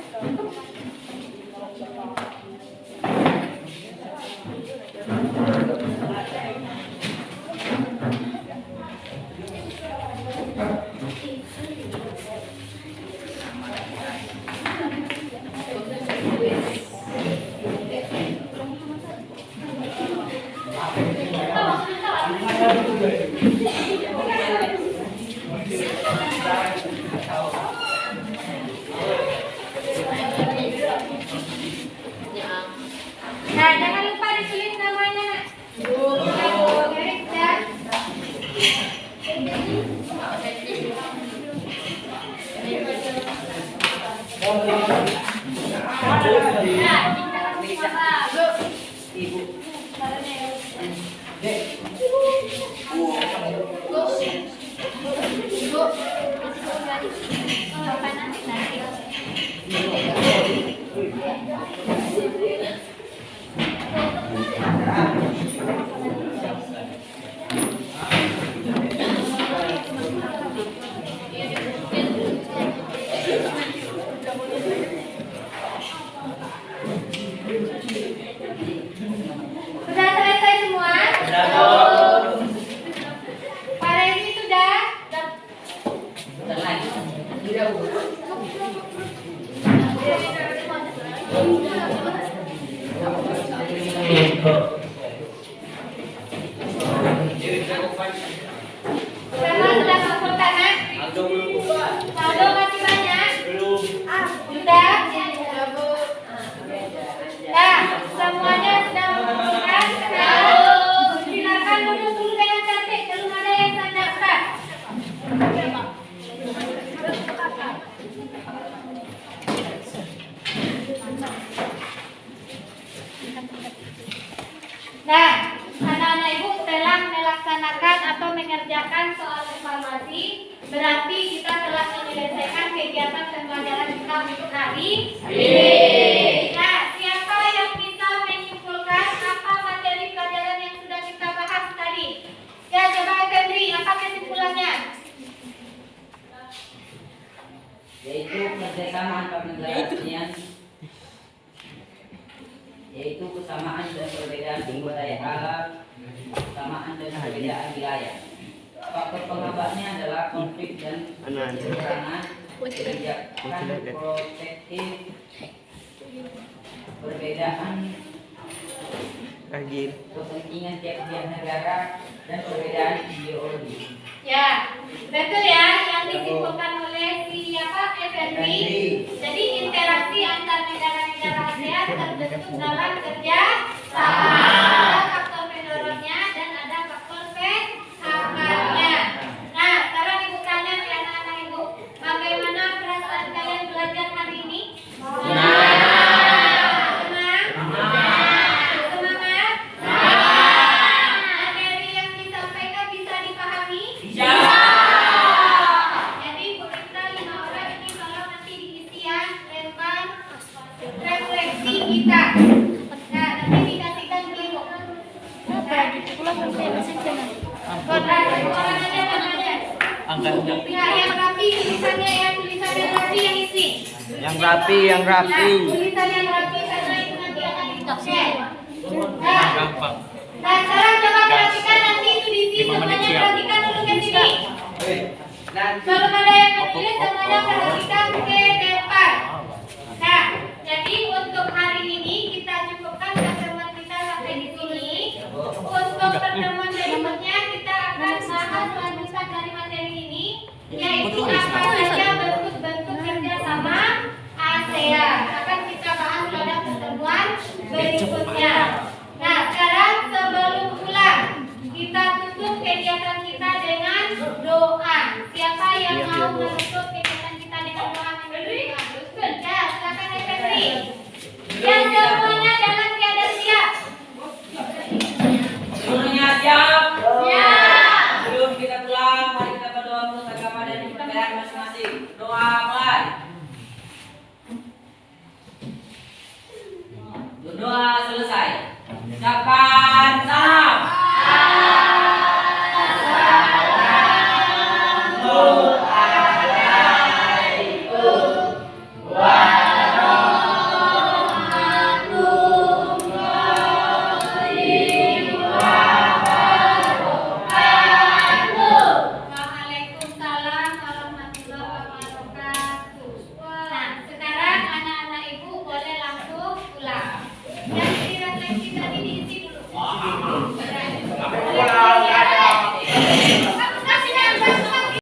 Nah, jangan lupa ditulis namanya, nak. Garis dan Sama sudah kumpulkan, nak? Saldo masih banyak? Sudah? Nah, semuanya sudah mengumpulkan? Silakan duduk dulu dengan cantik. Belum ada yang daftar. Nah, anak-anak ibu telah melaksanakan atau mengerjakan soal evaluasi. Berarti kita telah menyelesaikan kegiatan pembelajaran kita untuk hari ini. Nah, siapa yang bisa menyimpulkan apa materi pelajaran yang sudah kita bahas tadi? Ya, coba Febri, apa kesimpulannya? Yaitu kerjasama antar negara ASEAN, yaitu kesamaan dan perbedaan budaya alam, kesamaan dan perbedaan wilayah. Faktor penghambatnya adalah konflik dan peperangan, kebijakan protektif, perbedaan kepentingan tiap-tiap negara, dan perbedaan ideologi. Ya, betul ya yang disimpulkan oleh siapa? Febri. Jadi interaksi antar negara-negara ASEAN terbentuk dalam kerja sama. Ada faktor pendorongnya dan ada faktor penghambatnya. Nah, sekarang ibu tanya ke anak-anak ibu, bagaimana perasaan kalian belajar hari ini? Senang? Semangat? Materi yang disampaikan bisa dipahami? Jadi Bu Rita 5 orang ini kalau nanti diisi yang lempar refleksi kita. Nah, nanti dikasihkan ke Ibu. Orang aja namanya. Nah, yang rapi tulisannya rapi yang isi. Yang rapi. Nah, tulisan yang rapi karena itu nanti akan dicek. Nah, sekarang coba perhatikan nanti itu diisi semuanya, perhatikan dulu ke sini. Belum ada yang menulis, semuanya perhatikan ke depan. Nah, jadi untuk hari ini kita cukupkan pertemuan kita sampai di sini. Untuk pertemuan berikutnya kita akan bahas lanjutan dari materi ini, yaitu apa saja bentuk-bentuk kerjasama ASEAN. Akan kita bahas pada pertemuan berikutnya. Nah, sekarang sebelum pulang, kita tutup kegiatan kita dengan doa. Siapa yang mau menutup kegiatan kita dengan doa? Ya, silakan Febri. Ya, semuanya dalam keadaan siap. Seluruhnya siap. Ya. Sebelum kita pulang, mari kita berdoa untuk agama dan kepercayaan masing-masing. Doa mulai. Doa selesai. Ucapkan